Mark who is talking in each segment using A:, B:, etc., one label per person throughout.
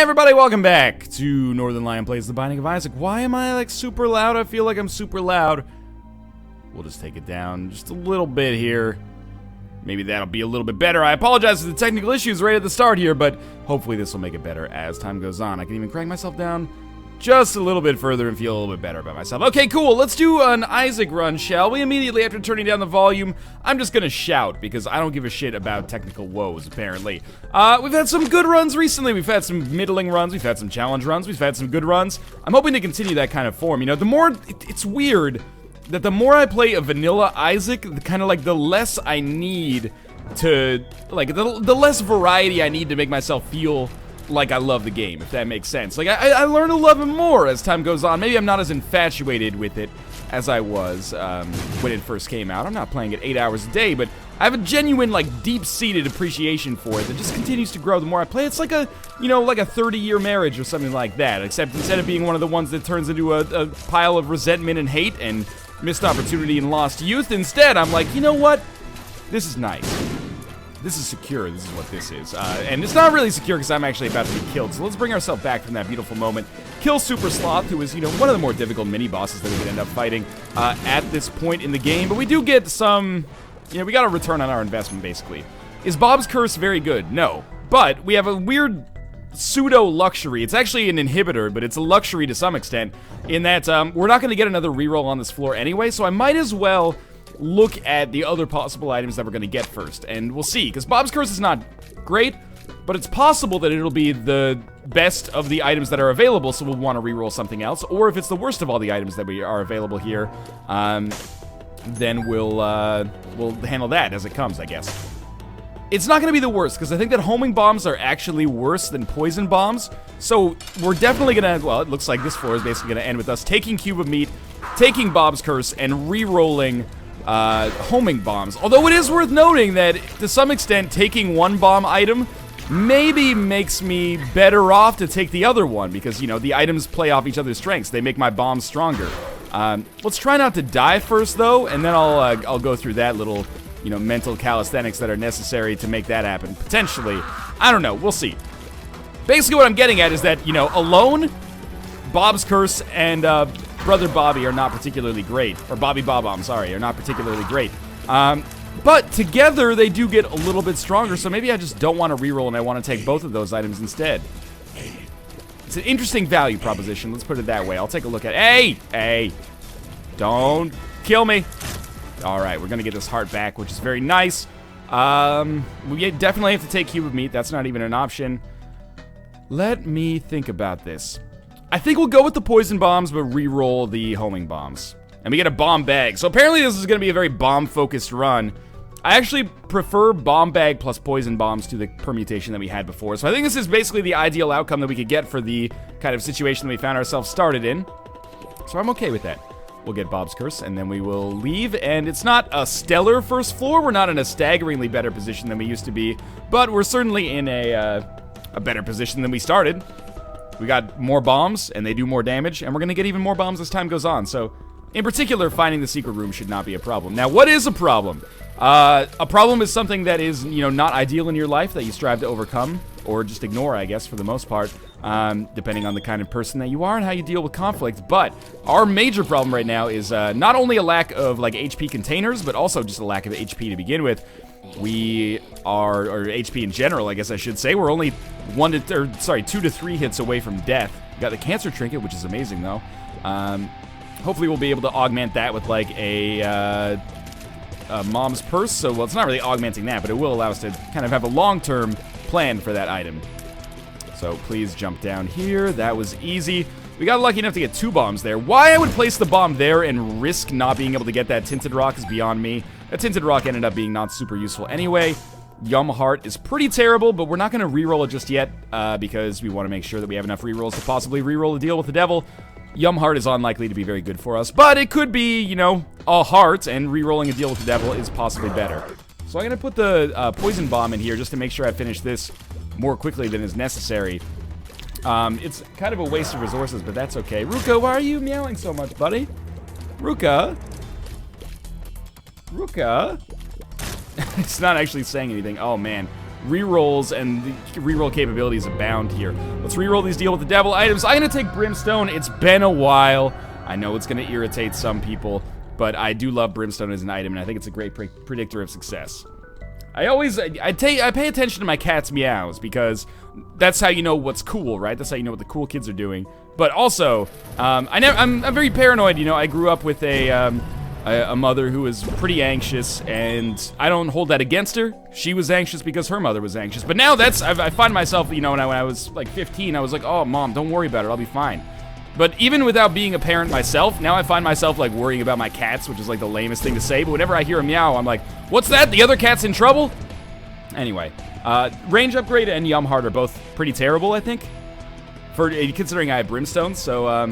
A: everybody, welcome back to Northernlion Plays The Binding of Isaac. Why am I, like, super loud? I feel like I'm super loud. We'll just take it down just a little bit here. Maybe that'll be a little bit better. I apologize for the technical issues right at the start here, but hopefully this will make it better as time goes on. I can even crank myself down just a little bit further and feel a little bit better about myself. Okay, cool. Let's do an Isaac run, shall we? Immediately after turning down the volume, I'm just gonna shout because I don't give a shit about technical woes, apparently. We've had some good runs recently. We've had some middling runs. We've had some challenge runs. We've had some good runs. I'm hoping to continue that kind of form. You know, the more... It's weird that the more I play a vanilla Isaac, kind of like the less I need to... Like, the less variety I need to make myself feel like I love the game, if that makes sense. Like, I learn to love him more as time goes on. Maybe I'm not as infatuated with it as I was when it first came out. I'm not playing it 8 hours a day, but I have a genuine, like, deep-seated appreciation for it that just continues to grow the more I play. It's like a, you know, like a 30-year marriage or something like that, except instead of being one of the ones that turns into a pile of resentment and hate and missed opportunity and lost youth, instead I'm like, you know what? This is nice. This is secure, this is what this is. And it's not really secure because I'm actually about to be killed, so let's bring ourselves back from that beautiful moment. Kill Super Sloth, who is, you know, one of the more difficult mini-bosses that we could end up fighting at this point in the game. But we do get some, you know, we got a return on our investment, basically. Is Bob's Curse very good? No. But we have a weird pseudo-luxury. It's actually an inhibitor, but it's a luxury to some extent, in that we're not going to get another reroll on this floor anyway, so I might as well look at the other possible items that we're going to get first, and we'll see, because Bob's Curse is not great, but it's possible that it'll be the best of the items that are available, so we'll want to reroll something else, or if it's the worst of all the items that are available here, then we'll handle that as it comes, I guess. It's not going to be the worst, because I think that homing bombs are actually worse than poison bombs, so we're definitely going to, well, it looks like this floor is basically going to end with us taking Cube of Meat, taking Bob's Curse, and re-rolling homing bombs. Although it is worth noting that, to some extent, taking one bomb item maybe makes me better off to take the other one, because, you know, the items play off each other's strengths. They make my bombs stronger. Let's try not to die first, though, and then I'll go through that little, you know, mental calisthenics that are necessary to make that happen. Potentially. I don't know. We'll see. Basically, what I'm getting at is that, you know, alone, Bob's Curse and Brother Bobby are not particularly great. Or Bobby Bob, I'm sorry, are not particularly great. But together, they do get a little bit stronger, so maybe I just don't want to reroll and I want to take both of those items instead. It's an interesting value proposition, let's put it that way. I'll take a look at it. Hey! Don't kill me! Alright, we're gonna get this heart back, which is very nice. We definitely have to take Cube of Meat, that's not even an option. Let me think about this. I think we'll go with the poison bombs, but re-roll the homing bombs. And we get a bomb bag. So apparently this is going to be a very bomb-focused run. I actually prefer bomb bag plus poison bombs to the permutation that we had before. So I think this is basically the ideal outcome that we could get for the kind of situation that we found ourselves started in. So I'm okay with that. We'll get Bob's Curse, and then we will leave. And it's not a stellar first floor. We're not in a staggeringly better position than we used to be. But we're certainly in a better position than we started. We got more bombs, and they do more damage, and we're going to get even more bombs as time goes on. So, in particular, finding the secret room should not be a problem. Now, what is a problem? A problem is something that is, you know, not ideal in your life that you strive to overcome, or just ignore, I guess, for the most part, depending on the kind of person that you are and how you deal with conflict. But our major problem right now is not only a lack of, like, HP containers, but also just a lack of HP to begin with. We are, or HP in general, I guess I should say, we're only 2 to 3 hits away from death. We got the cancer trinket, which is amazing, though. Hopefully we'll be able to augment that with, like, a mom's purse. So, well, it's not really augmenting that, but it will allow us to kind of have a long-term plan for that item. So, please jump down here. That was easy. We got lucky enough to get 2 bombs there. Why I would place the bomb there and risk not being able to get that tinted rock is beyond me. That tinted rock ended up being not super useful anyway. Yum Heart is pretty terrible, but we're not going to reroll it just yet because we want to make sure that we have enough rerolls to possibly reroll the deal with the devil. Yum Heart is unlikely to be very good for us, but it could be, you know, a heart, and rerolling a deal with the devil is possibly better. So I'm going to put the poison bomb in here just to make sure I finish this more quickly than is necessary. It's kind of a waste of resources, but that's okay. Ruka, why are you meowing so much, buddy? Ruka? Ruka? It's not actually saying anything. Oh, man. rerolls and the reroll capabilities abound here. Let's reroll these Deal with the Devil items. I'm going to take Brimstone. It's been a while. I know it's going to irritate some people, but I do love Brimstone as an item, and I think it's a great predictor of success. I pay attention to my cat's meows, because that's how you know what's cool, right? That's how you know what the cool kids are doing. But also, I'm very paranoid. You know, I grew up with a mother who was pretty anxious, and I don't hold that against her. She was anxious because her mother was anxious. But now I find myself, you know, when I was like 15, I was like, oh, Mom, don't worry about it, I'll be fine. But even without being a parent myself, now I find myself like worrying about my cats, which is like the lamest thing to say. But whenever I hear a meow, I'm like, what's that? The other cat's in trouble? Anyway, range upgrade and Yum Heart are both pretty terrible, I think, for considering I have Brimstone. So I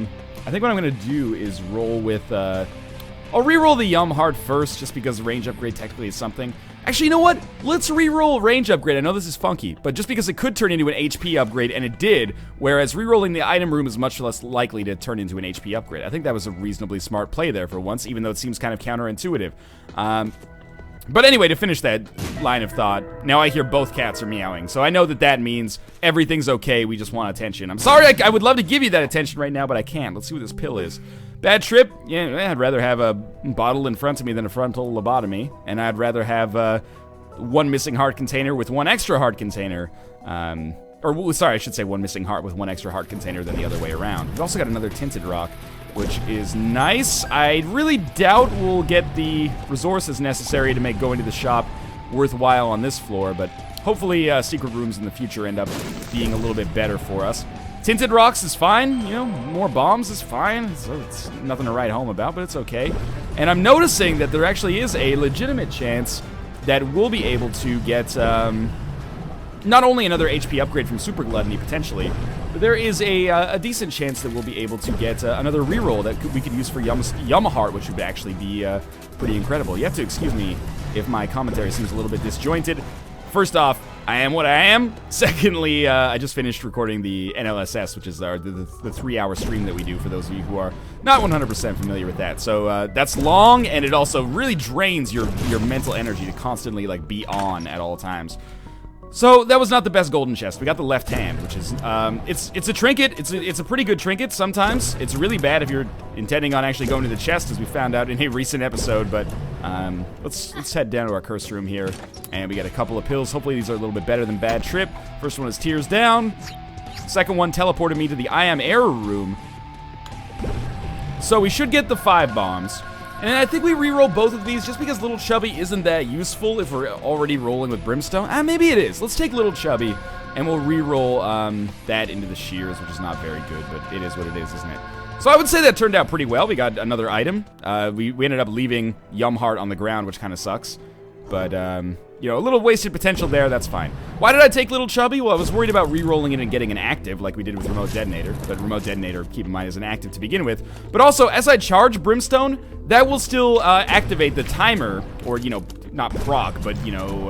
A: think what I'm gonna do is roll with. I'll reroll the Yum Heart first, just because range upgrade technically is something. Actually, you know what? Let's reroll range upgrade. I know this is funky, but just because it could turn into an HP upgrade, and it did, whereas rerolling the item room is much less likely to turn into an HP upgrade. I think that was a reasonably smart play there for once, even though it seems kind of counterintuitive. But anyway, to finish that line of thought, now I hear both cats are meowing, so I know that means everything's okay, we just want attention. I'm sorry, I would love to give you that attention right now, but I can't. Let's see what this pill is. Bad trip? Yeah, I'd rather have a bottle in front of me than a frontal lobotomy, and I'd rather have one missing heart container with one extra heart container, sorry, I should say one missing heart with one extra heart container than the other way around. We've also got another tinted rock, which is nice. I really doubt we'll get the resources necessary to make going to the shop worthwhile on this floor, but hopefully secret rooms in the future end up being a little bit better for us. Tinted rocks is fine, you know, more bombs is fine, so it's nothing to write home about, but it's okay. And I'm noticing that there actually is a legitimate chance that we'll be able to get not only another HP upgrade from Super Gluttony, potentially, but there is a decent chance that we'll be able to get another reroll that we could use for Yum Heart, which would actually be pretty incredible. You have to excuse me if my commentary seems a little bit disjointed. First off, I am what I am. Secondly, I just finished recording the NLSS, which is the 3-hour stream that we do for those of you who are not 100% familiar with that. So that's long, and it also really drains your mental energy to constantly like be on at all times. So that was not the best golden chest. We got the left hand, which is it's a trinket. It's a pretty good trinket sometimes. It's really bad if you're intending on actually going to the chest, as we found out in a recent episode. But let's head down to our curse room here, and we got a couple of pills. Hopefully these are a little bit better than Bad Trip. First one is Tears Down. Second one teleported me to the I Am Error room. So we should get the 5 bombs. And I think we reroll both of these just because Little Chubby isn't that useful if we're already rolling with Brimstone. Maybe it is. Let's take Little Chubby, and we'll reroll that into the Shears, which is not very good, but it is what it is, isn't it? So I would say that turned out pretty well. We got another item. We ended up leaving Yum Heart on the ground, which kind of sucks. But, you know, a little wasted potential there, that's fine. Why did I take Little Chubby? Well, I was worried about re-rolling it and getting an active, like we did with Remote Detonator. But Remote Detonator, keep in mind, is an active to begin with. But also, as I charge Brimstone, that will still activate the timer, or, you know, not proc, but, you know,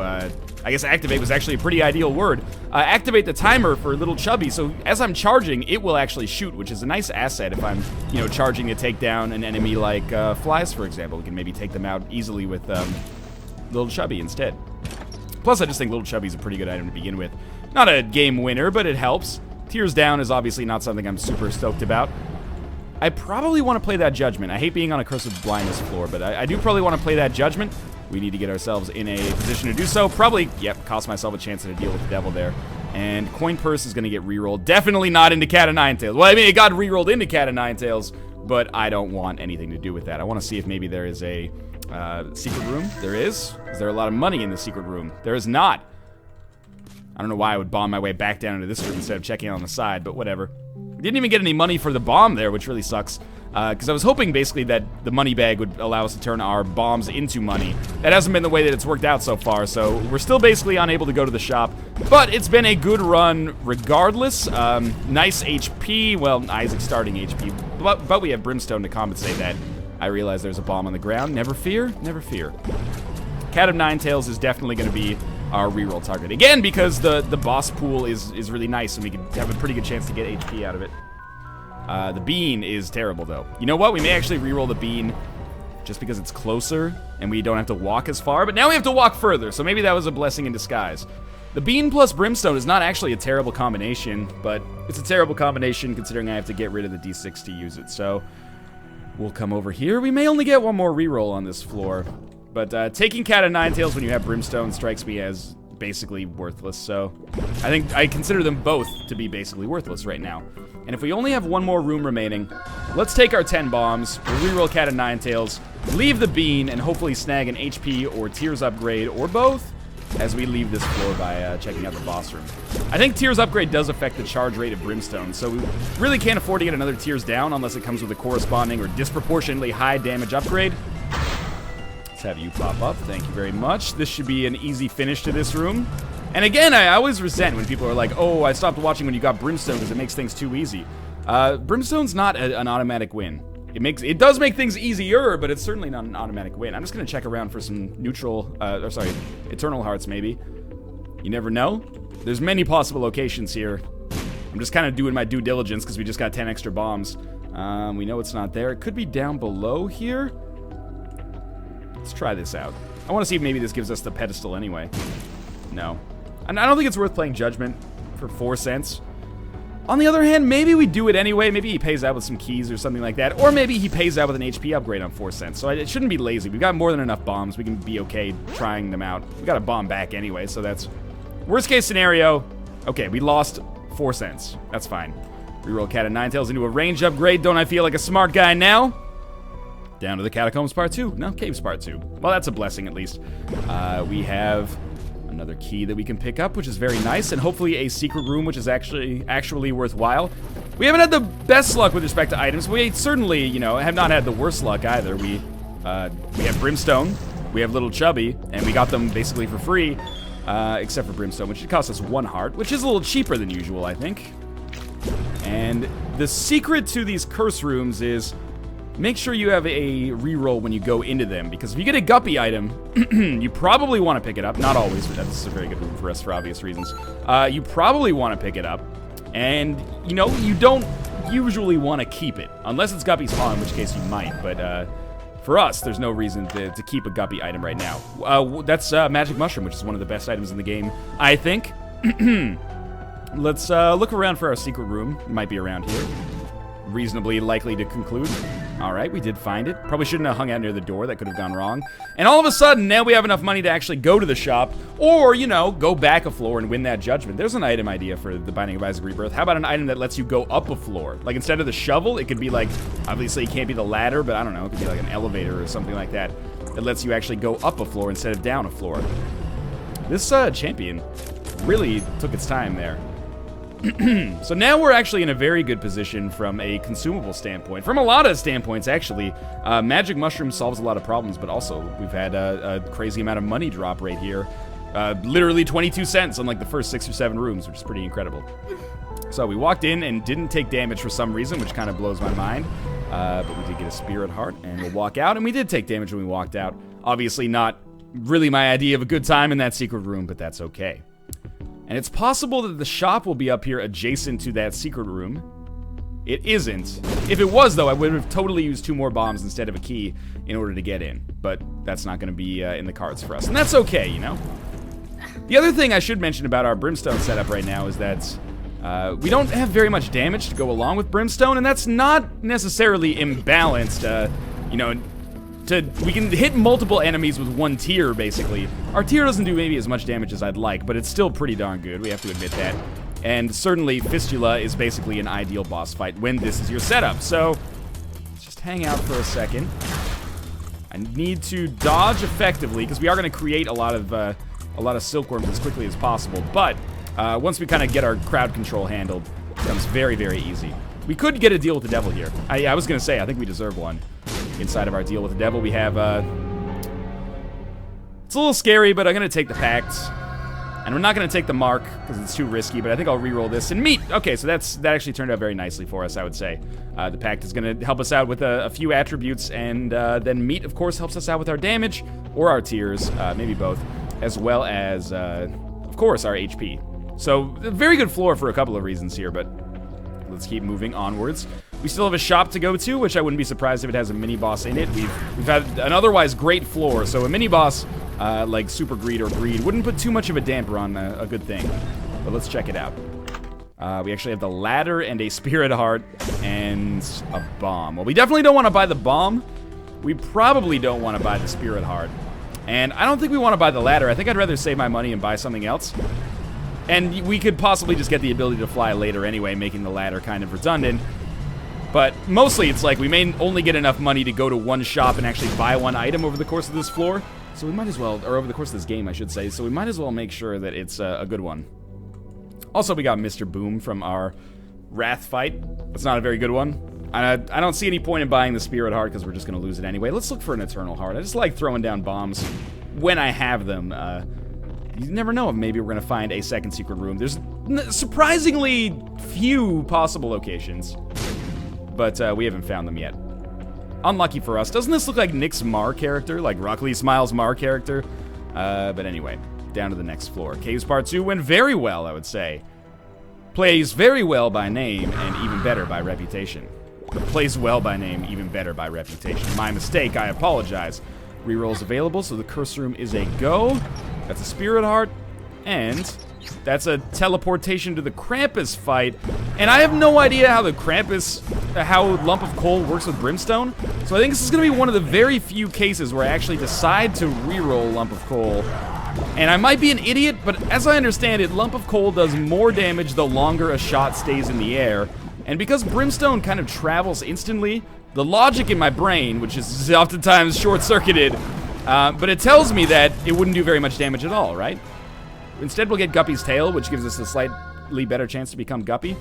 A: I guess activate was actually a pretty ideal word. Activate the timer for Little Chubby, so as I'm charging, it will actually shoot, which is a nice asset if I'm, you know, charging to take down an enemy like flies, for example. We can maybe take them out easily with Little Chubby instead. Plus, I just think Little Chubby's a pretty good item to begin with. Not a game winner, but it helps. Tears Down is obviously not something I'm super stoked about. I probably want to play that Judgment. I hate being on a Curse of Blindness floor, but I do probably want to play that Judgment. We need to get ourselves in a position to do so. Probably, yep, cost myself a chance to deal with the devil there. And Coin Purse is going to get rerolled. Definitely not into Cat of Nine Tails. Well, I mean, it got rerolled into Cat of Nine Tails, but I don't want anything to do with that. I want to see if maybe there is a secret room. There is. Is there a lot of money in the secret room? There is not. I don't know why I would bomb my way back down into this room instead of checking on the side, but whatever. We didn't even get any money for the bomb there, which really sucks. Because I was hoping basically that the money bag would allow us to turn our bombs into money. That hasn't been the way that it's worked out so far, so we're still basically unable to go to the shop. But it's been a good run regardless. Nice HP. Well, Isaac's starting HP. But we have Brimstone to compensate that. I realize there's a bomb on the ground. Never fear, never fear. Cat of Nine Tails is definitely going to be our reroll target. Again, because the boss pool is really nice, and we can have a pretty good chance to get HP out of it. The bean is terrible, though. You know what? We may actually reroll the bean just because it's closer, and we don't have to walk as far. But now we have to walk further, so maybe that was a blessing in disguise. The bean plus brimstone is not actually a terrible combination, but it's a terrible combination considering I have to get rid of the d6 to use it. So we'll come over here. We may only get one more reroll on this floor, but taking Cat of Nine Tails when you have brimstone strikes me as basically worthless. So I think I consider them both to be basically worthless right now. And if we only have one more room remaining, let's take our 10 bombs, we'll reroll Cat of Nine Tails, leave the bean, and hopefully snag an HP or Tears upgrade, or both, as we leave this floor by checking out the boss room. I think Tears upgrade does affect the charge rate of brimstone, so we really can't afford to get another Tears down unless it comes with a corresponding or disproportionately high damage upgrade. Let's have you pop up. Thank you very much. This should be an easy finish to this room. And again, I always resent when people are like, oh, I stopped watching when you got brimstone because it makes things too easy. Brimstone's not an automatic win. It does make things easier, but it's certainly not an automatic win. I'm just gonna check around for some Eternal Hearts maybe. You never know. There's many possible locations here. I'm just kind of doing my due diligence because we just got 10 extra bombs. We know it's not there. It could be down below here. Let's try this out. I want to see if maybe this gives us the pedestal anyway. No. And I don't think it's worth playing Judgment for 4 cents. On the other hand, maybe we do it anyway. Maybe he pays out with some keys or something like that. Or maybe he pays out with an HP upgrade on 4 cents. So it shouldn't be lazy. We've got more than enough bombs. We can be okay trying them out. We got a bomb back anyway, so that's... Worst case scenario. Okay, we lost 4 cents. That's fine. Reroll Cat of Nine Tails into a range upgrade. Don't I feel like a smart guy now? Down to the Catacombs Part 2. No, Caves Part 2. Well, that's a blessing at least. We have another key that we can pick up, which is very nice, and hopefully a secret room, which is actually worthwhile. We haven't had the best luck with respect to items. We certainly, you know, have not had the worst luck either. We have Brimstone, we have Little Chubby, and we got them basically for free, except for Brimstone, which cost us 1 heart, which is a little cheaper than usual, I think. And the secret to these curse rooms is make sure you have a reroll when you go into them, because if you get a guppy item, you probably want to pick it up. Not always, but this is a very good room for us for obvious reasons. You probably want to pick it up, and, you know, you don't usually want to keep it, unless it's guppy spawn, in which case you might, but for us, there's no reason to keep a guppy item right now. That's Magic Mushroom, which is one of the best items in the game, I think. Let's look around for our secret room. It might be around here. Reasonably likely to conclude. Alright, we did find it. Probably shouldn't have hung out near the door. That could have gone wrong. And all of a sudden, now we have enough money to actually go to the shop, or, you know, go back a floor and win that judgment. There's an item idea for the Binding of Isaac Rebirth. How about an item that lets you go up a floor? Like, instead of the shovel, it could be like, obviously it can't be the ladder, but I don't know, it could be like an elevator or something like that. That lets you actually go up a floor instead of down a floor. This champion really took its time there. So now we're actually in a very good position from a consumable standpoint. From a lot of standpoints, actually. Magic Mushroom solves a lot of problems, but also we've had a crazy amount of money drop right here. Literally 22 cents on like the first 6 or 7 rooms, which is pretty incredible. So we walked in and didn't take damage for some reason, which kind of blows my mind. But we did get a Spirit Heart, and we'll walk out, and we did take damage when we walked out. Obviously not really my idea of a good time in that secret room, but that's okay. And it's possible that the shop will be up here adjacent to that secret room. It isn't. If it was, though, I would have totally used 2 more bombs instead of a key in order to get in. But that's not going to be in the cards for us. And that's okay, you know? The other thing I should mention about our Brimstone setup right now is that we don't have very much damage to go along with Brimstone, and that's not necessarily imbalanced, you know. We can hit multiple enemies with 1 tier, basically. Our tier doesn't do maybe as much damage as I'd like, but it's still pretty darn good, we have to admit that. And certainly, Fistula is basically an ideal boss fight when this is your setup. So, let's just hang out for a second. I need to dodge effectively, because we are going to create a lot of silkworms as quickly as possible. But, once we kind of get our crowd control handled, it becomes very, very easy. We could get a deal with the devil here. I was going to say, I think we deserve one. Inside of our deal with the devil, we have, it's a little scary, but I'm going to take the pact. And we're not going to take the mark, because it's too risky, but I think I'll reroll this. And meat! Okay, so that actually turned out very nicely for us, I would say. The pact is going to help us out with a few attributes, and then meat, of course, helps us out with our damage, or our tiers, maybe both, as well as, of course, our HP. So, a very good floor for a couple of reasons here, but let's keep moving onwards. We still have a shop to go to, which I wouldn't be surprised if it has a mini-boss in it. We've had an otherwise great floor, so a mini-boss like Super Greed or Greed wouldn't put too much of a damper on a good thing. But let's check it out. We actually have the ladder and a Spirit Heart and a bomb. Well, we definitely don't want to buy the bomb. We probably don't want to buy the Spirit Heart. And I don't think we want to buy the ladder. I think I'd rather save my money and buy something else. And we could possibly just get the ability to fly later anyway, making the ladder kind of redundant. But mostly it's like we may only get enough money to go to one shop and actually buy one item over the course of this floor. So we might as well, or over the course of this game, I should say. So we might as well make sure that it's a good one. Also, we got Mr. Boom from our Wrath fight. That's not a very good one. I don't see any point in buying the Spirit Heart because we're just going to lose it anyway. Let's look for an Eternal Heart. I just like throwing down bombs when I have them. You never know if maybe we're going to find a second secret room. There's surprisingly few possible locations, but we haven't found them yet. Unlucky for us. Doesn't this look like Nick's Mar character? Like Rockley Smiles' Mar character? But anyway, down to the next floor. Caves Part 2 went very well, I would say. Plays very well by name and even better by reputation. Plays well by name, even better by reputation. My mistake, I apologize. Rerolls available, so the curse room is a go. That's a Spirit Heart, and that's a teleportation to the Krampus fight. And I have no idea how how Lump of Coal works with Brimstone. So I think this is going to be one of the very few cases where I actually decide to reroll Lump of Coal. And I might be an idiot, but as I understand it, Lump of Coal does more damage the longer a shot stays in the air. And because Brimstone kind of travels instantly, the logic in my brain, which is oftentimes short-circuited, but it tells me that it wouldn't do very much damage at all, right? Instead, we'll get Guppy's Tail, which gives us a slightly better chance to become Guppy.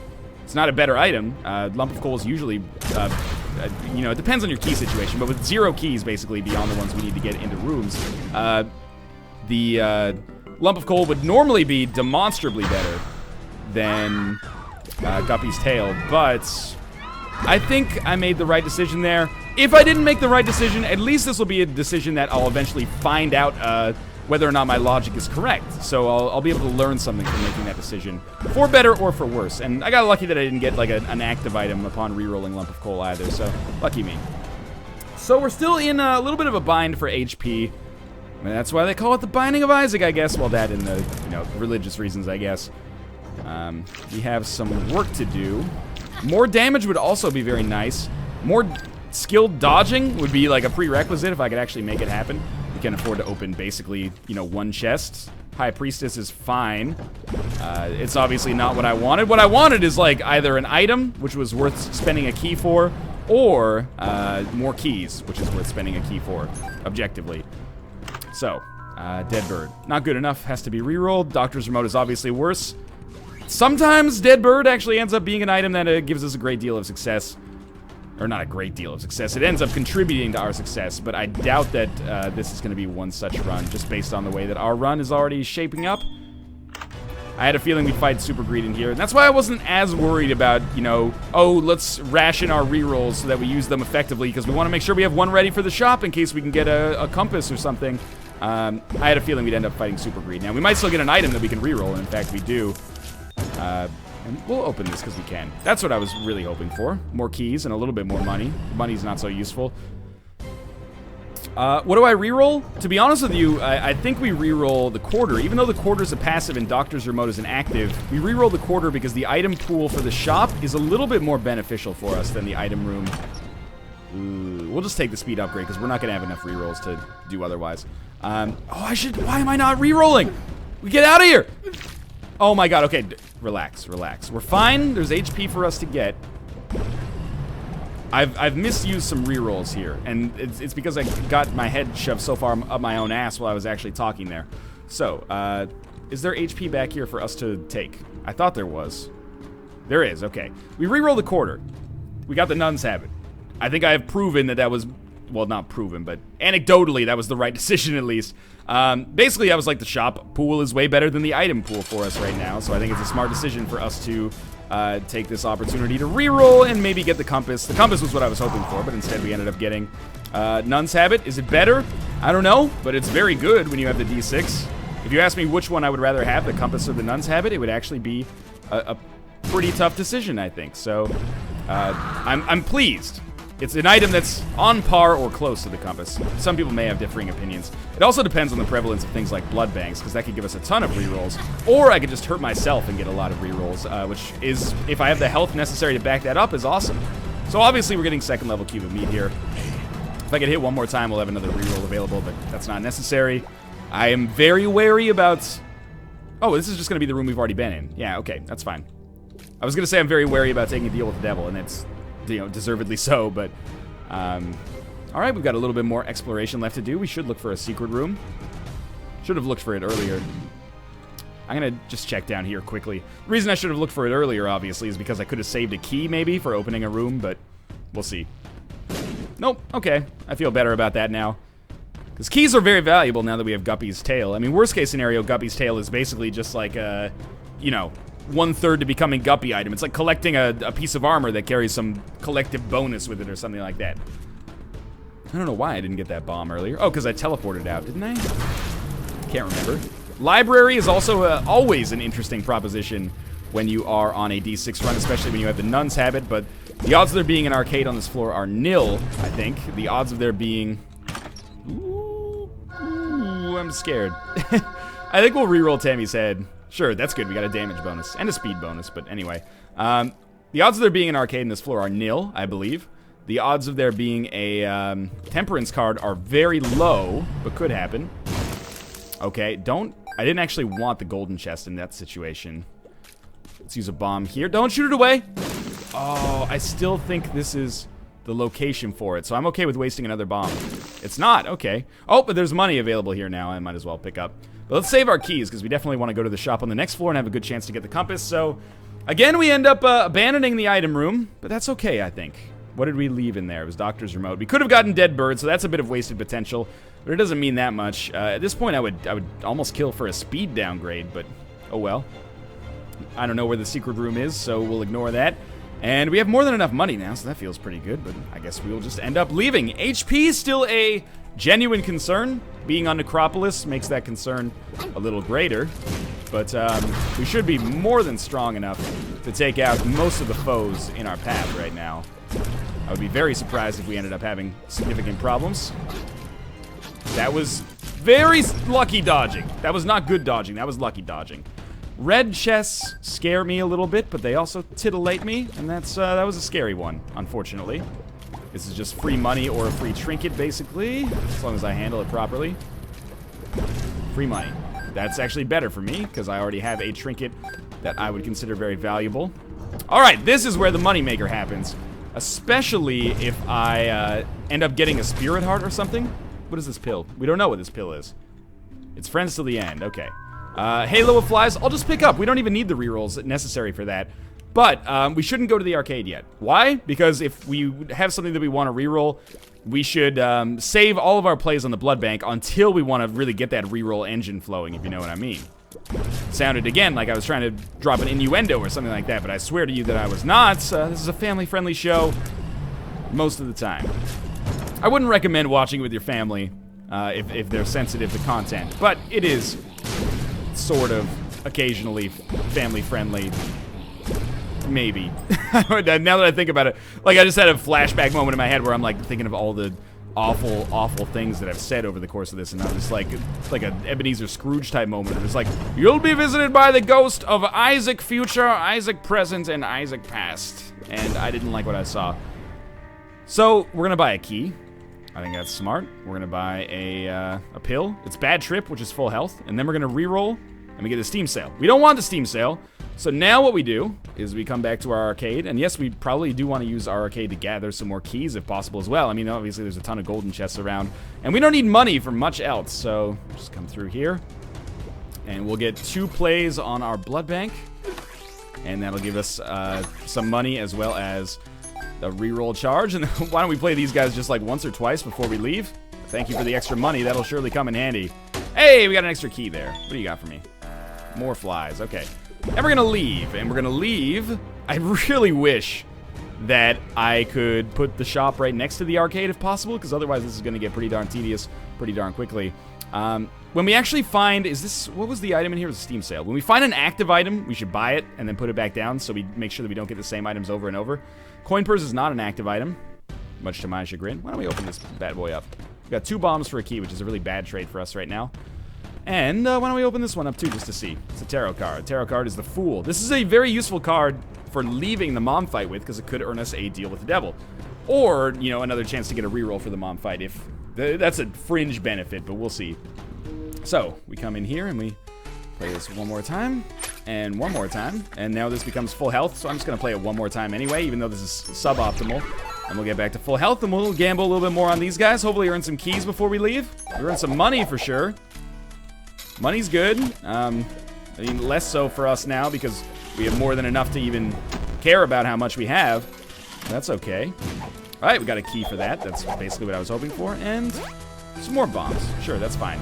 A: It's not a better item. Lump of Coal is usually, you know, it depends on your key situation, but with 0 keys, basically, beyond the ones we need to get into rooms, the Lump of Coal would normally be demonstrably better than Guppy's Tail, but I think I made the right decision there. If I didn't make the right decision, at least this will be a decision that I'll eventually find out whether or not my logic is correct. So I'll be able to learn something from making that decision, for better or for worse. And I got lucky that I didn't get like an active item upon rerolling Lump of Coal either, so lucky me. So we're still in a little bit of a bind for HP. I mean, that's why they call it the Binding of Isaac, I guess. Well, that and the, you know, religious reasons, I guess. We have some work to do. More damage would also be very nice. More skilled dodging would be like a prerequisite if I could actually make it happen. We can afford to open basically, you know, one chest. High Priestess is fine. It's obviously not what I wanted. What I wanted is like either an item, which was worth spending a key for, or more keys, which is worth spending a key for, objectively. So, Dead Bird. Not good enough, has to be rerolled. Doctor's Remote is obviously worse. Sometimes Dead Bird actually ends up being an item that gives us a great deal of success. Or not a great deal of success. It ends up contributing to our success, but I doubt that this is going to be one such run, just based on the way that our run is already shaping up. I had a feeling we'd fight Super Greed in here, and that's why I wasn't as worried about, you know, oh, let's ration our rerolls so that we use them effectively, because we want to make sure we have one ready for the shop in case we can get a compass or something. I had a feeling we'd end up fighting Super Greed. Now, we might still get an item that we can reroll, and in fact, we do. And we'll open this because we can. That's what I was really hoping for. More keys and a little bit more money. Money's not so useful. What do I reroll? To be honest with you, I think we reroll the quarter. Even though the quarter is a passive and Doctor's Remote is an active, we reroll the quarter because the item pool for the shop is a little bit more beneficial for us than the item room. Ooh, we'll just take the speed upgrade because we're not going to have enough rerolls to do otherwise. Oh, why am I not rerolling? We get out of here! Oh my god, okay, relax. We're fine, there's HP for us to get. I've misused some rerolls here, and it's because I got my head shoved so far up my own ass while I was actually talking there. So, is there HP back here for us to take? I thought there was. There is, okay. We reroll the quarter. We got the Nun's Habit. I think I have proven that was, well, not proven, but anecdotally that was the right decision at least. Basically, I was like, the shop pool is way better than the item pool for us right now, so I think it's a smart decision for us to take this opportunity to reroll and maybe get the compass. The compass was what I was hoping for, but instead we ended up getting Nun's Habit. Is it better? I don't know, but it's very good when you have the D6. If you ask me which one I would rather have, the compass or the Nun's Habit, it would actually be a pretty tough decision, I think. So I'm pleased. It's an item that's on par or close to the compass. Some people may have differing opinions. It also depends on the prevalence of things like blood banks, because that could give us a ton of rerolls. Or I could just hurt myself and get a lot of rerolls, which is, if I have the health necessary to back that up, is awesome. So obviously we're getting second level cube of meat here. If I get hit one more time, we'll have another reroll available, but that's not necessary. I am very wary about... Oh, this is just going to be the room we've already been in. Yeah, okay, that's fine. I was going to say I'm very wary about taking a deal with the devil, and it's, you know, deservedly so, but... Alright, we've got a little bit more exploration left to do. We should look for a secret room. Should have looked for it earlier. I'm going to just check down here quickly. The reason I should have looked for it earlier, obviously, is because I could have saved a key, maybe, for opening a room, but we'll see. Nope, okay. I feel better about that now. Because keys are very valuable now that we have Guppy's tail. I mean, worst case scenario, Guppy's tail is basically just like a, you know, 1/3 to becoming Guppy item. It's like collecting a piece of armor that carries some collective bonus with it or something like that. I don't know why I didn't get that bomb earlier. Oh, because I teleported out, didn't I? Can't remember. Library is also always an interesting proposition when you are on a D6 run, especially when you have the Nun's Habit, but the odds of there being an arcade on this floor are nil, I think. The odds of there being... Ooh, I'm scared. I think we'll reroll Tammy's head. Sure, that's good. We got a damage bonus and a speed bonus, but anyway. The odds of there being an arcade in this floor are nil, I believe. The odds of there being a temperance card are very low, but could happen. Okay, I didn't actually want the golden chest in that situation. Let's use a bomb here. Don't shoot it away! Oh, I still think this is the location for it, so I'm okay with wasting another bomb. It's not, okay. Oh, but there's money available here now I might as well pick up. But let's save our keys, because we definitely want to go to the shop on the next floor and have a good chance to get the compass, so... Again, we end up abandoning the item room, but that's okay, I think. What did we leave in there? It was Doctor's Remote. We could have gotten Dead Bird, so that's a bit of wasted potential, but it doesn't mean that much. At this point, I would almost kill for a speed downgrade, but oh well. I don't know where the secret room is, so we'll ignore that. And we have more than enough money now, so that feels pretty good, but I guess we'll just end up leaving. HP is still a genuine concern. Being on Necropolis makes that concern a little greater, but we should be more than strong enough to take out most of the foes in our path right now. I would be very surprised if we ended up having significant problems. That was very lucky dodging. That was not good dodging, that was lucky dodging. Red chests scare me a little bit, but they also titillate me, and that was a scary one, unfortunately. This is just free money or a free trinket, basically, as long as I handle it properly. Free money. That's actually better for me, because I already have a trinket that I would consider very valuable. Alright, this is where the moneymaker happens. Especially if I end up getting a spirit heart or something. What is this pill? We don't know what this pill is. It's friends till the end, okay. Halo of Flies, I'll just pick up. We don't even need the rerolls necessary for that. But we shouldn't go to the arcade yet. Why? Because if we have something that we want to reroll, we should save all of our plays on the blood bank until we want to really get that reroll engine flowing, if you know what I mean. Sounded again like I was trying to drop an innuendo or something like that, but I swear to you that I was not. This is a family-friendly show most of the time. I wouldn't recommend watching it with your family if they're sensitive to content, but it is sort of occasionally family-friendly. Maybe. Now that I think about it, like I just had a flashback moment in my head where I'm like thinking of all the awful, awful things that I've said over the course of this, and I'm just like, it's like an Ebenezer Scrooge type moment. It's like, you'll be visited by the ghost of Isaac future, Isaac present, and Isaac past. And I didn't like what I saw. So, we're gonna buy a key. I think that's smart. We're gonna buy a pill. It's Bad Trip, which is full health. And then we're gonna reroll, and we get a Steam Sale. We don't want the Steam Sale. So now what we do is we come back to our arcade, and yes, we probably do want to use our arcade to gather some more keys if possible as well. I mean, obviously there's a ton of golden chests around, and we don't need money for much else, so just come through here, and we'll get 2 plays on our blood bank, and that'll give us some money as well as a reroll charge. And why don't we play these guys just like once or twice before we leave? Thank you for the extra money. That'll surely come in handy. Hey, we got an extra key there. What do you got for me? More flies. Okay. And we're gonna leave, and we're gonna leave. I really wish that I could put the shop right next to the arcade if possible, because otherwise this is gonna get pretty darn tedious pretty darn quickly. When we actually find, what was the item in here? It was a Steam Sale. When we find an active item, we should buy it and then put it back down so we make sure that we don't get the same items over and over. Coin purse is not an active item. much to my chagrin. Why don't we open this bad boy up? We've got 2 bombs for a key, which is a really bad trade for us right now. And why don't we open this one up too, just to see. It's a tarot card. Tarot card is the Fool. This is a very useful card for leaving the mom fight with, because it could earn us a deal with the devil. Or, you know, another chance to get a reroll for the mom fight. If that's a fringe benefit, but we'll see. So, we come in here and we play this one more time. And one more time. And now this becomes full health, so I'm just going to play it one more time anyway, even though this is suboptimal. And we'll get back to full health, and we'll gamble a little bit more on these guys. Hopefully earn some keys before we leave. We earn some money for sure. Money's good. I mean, less so for us now because we have more than enough to even care about how much we have. That's okay. All right, we got a key for that. That's basically what I was hoping for. And some more bombs. Sure, that's fine.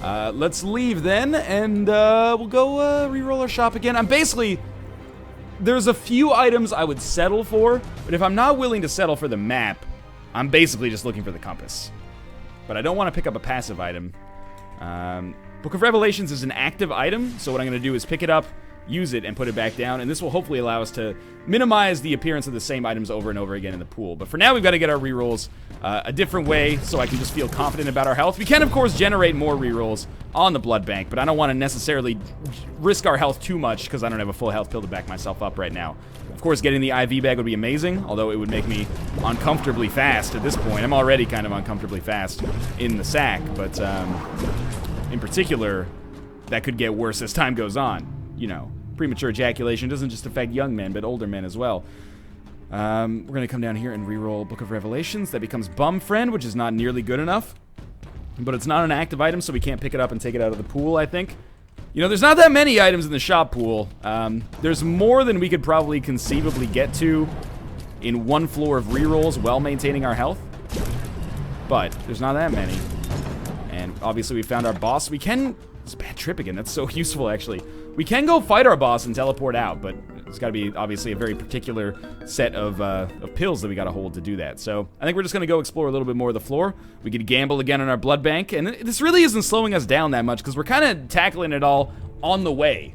A: Let's leave then, and we'll go re-roll our shop again. I'm basically... There's a few items I would settle for, but if I'm not willing to settle for the map, I'm basically just looking for the compass. But I don't want to pick up a passive item. Book of Revelations is an active item, so what I'm going to do is pick it up, use it, and put it back down, and this will hopefully allow us to minimize the appearance of the same items over and over again in the pool. But for now, we've got to get our rerolls a different way so I can just feel confident about our health. We can, of course, generate more rerolls on the blood bank, but I don't want to necessarily risk our health too much because I don't have a full health pill to back myself up right now. Of course, getting the IV bag would be amazing, although it would make me uncomfortably fast at this point. I'm already kind of uncomfortably fast in the sack, but in particular, that could get worse as time goes on. You know, premature ejaculation doesn't just affect young men, but older men as well. We're going to come down here and reroll Book of Revelations. That becomes Bum Friend, which is not nearly good enough. But it's not an active item, so we can't pick it up and take it out of the pool, I think. You know, there's not that many items in the shop pool. There's more than we could probably conceivably get to in one floor of rerolls while maintaining our health. But there's not that many. And obviously we found our boss. We can... It's a bad trip again. That's so useful, actually. We can go fight our boss and teleport out, but it's got to be, obviously, a very particular set of pills that we got to hold to do that. So I think we're just going to go explore a little bit more of the floor. We could gamble again on our blood bank, and this really isn't slowing us down that much because we're kind of tackling it all on the way.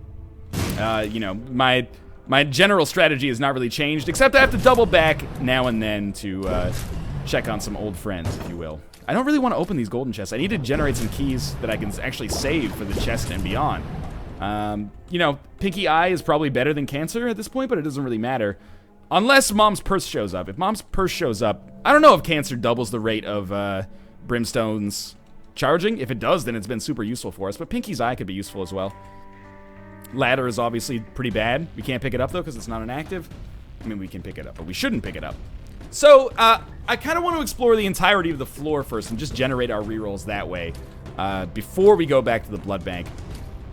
A: You know, my general strategy has not really changed, except I have to double back now and then to check on some old friends, if you will. I don't really want to open these golden chests. I need to generate some keys that I can actually save for the chest and beyond. You know, Pinky Eye is probably better than Cancer at this point, but it doesn't really matter. Unless Mom's Purse shows up. If Mom's Purse shows up, I don't know if Cancer doubles the rate of Brimstone's charging. If it does, then it's been super useful for us, but Pinky's Eye could be useful as well. Ladder is obviously pretty bad. We can't pick it up, though, because it's not an active. I mean, we can pick it up, but we shouldn't pick it up. So, I kind of want to explore the entirety of the floor first and just generate our rerolls that way before we go back to the blood bank.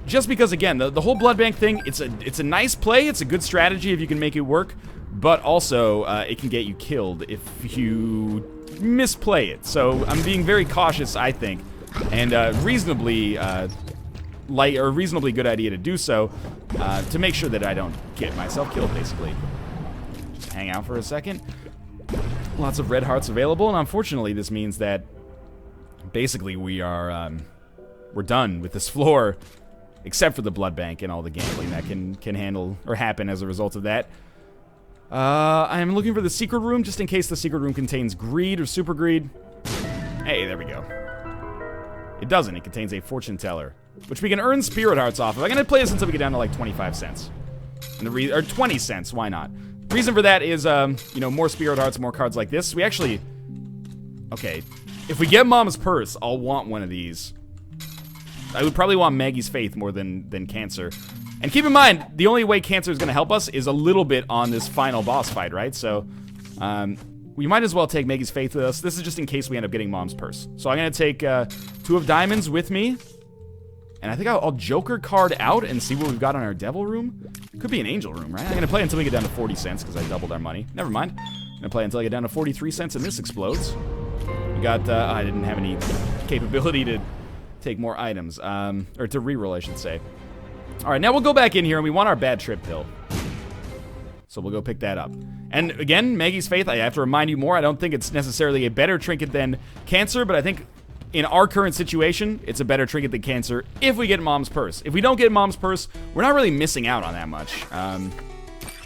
A: Just because, again, the whole blood bank thing, it's a nice play. It's a good strategy if you can make it work, but also it can get you killed if you misplay it. So I'm being very cautious, I think, and reasonably reasonably good idea to do so to make sure that I don't get myself killed, basically. Just hang out for a second. Lots of red hearts available, and unfortunately this means that basically we're done with this floor, except for the blood bank and all the gambling that can handle or happen as a result of that. I am looking for the secret room just in case the secret room contains greed or super greed. Hey, there we go. It doesn't. It contains a fortune teller, which we can earn spirit hearts off of. I'm gonna play this until we get down to like 25 cents, or 20 cents. Why not? Reason for that is, you know, more spirit hearts, more cards like this. We actually, okay, if we get Mom's Purse, I'll want one of these. I would probably want Maggie's Faith more than Cancer. And keep in mind, the only way Cancer is going to help us is a little bit on this final boss fight, right? So, we might as well take Maggie's Faith with us. This is just in case we end up getting Mom's Purse. So I'm going to take 2 of diamonds with me. And I think I'll Joker card out and see what we've got on our devil room. Could be an angel room, right? I'm going to play until we get down to 40 cents because I doubled our money. Never mind. I'm going to play until I get down to 43 cents and this explodes. We got, I didn't have any capability to take more items. Or to reroll, I should say. Alright, now we'll go back in here and we want our bad trip pill. So we'll go pick that up. And again, Maggie's Faith, I have to remind you more, I don't think it's necessarily a better trinket than Cancer, but I think in our current situation, it's a better trinket than Cancer if we get Mom's Purse. If we don't get Mom's Purse, we're not really missing out on that much.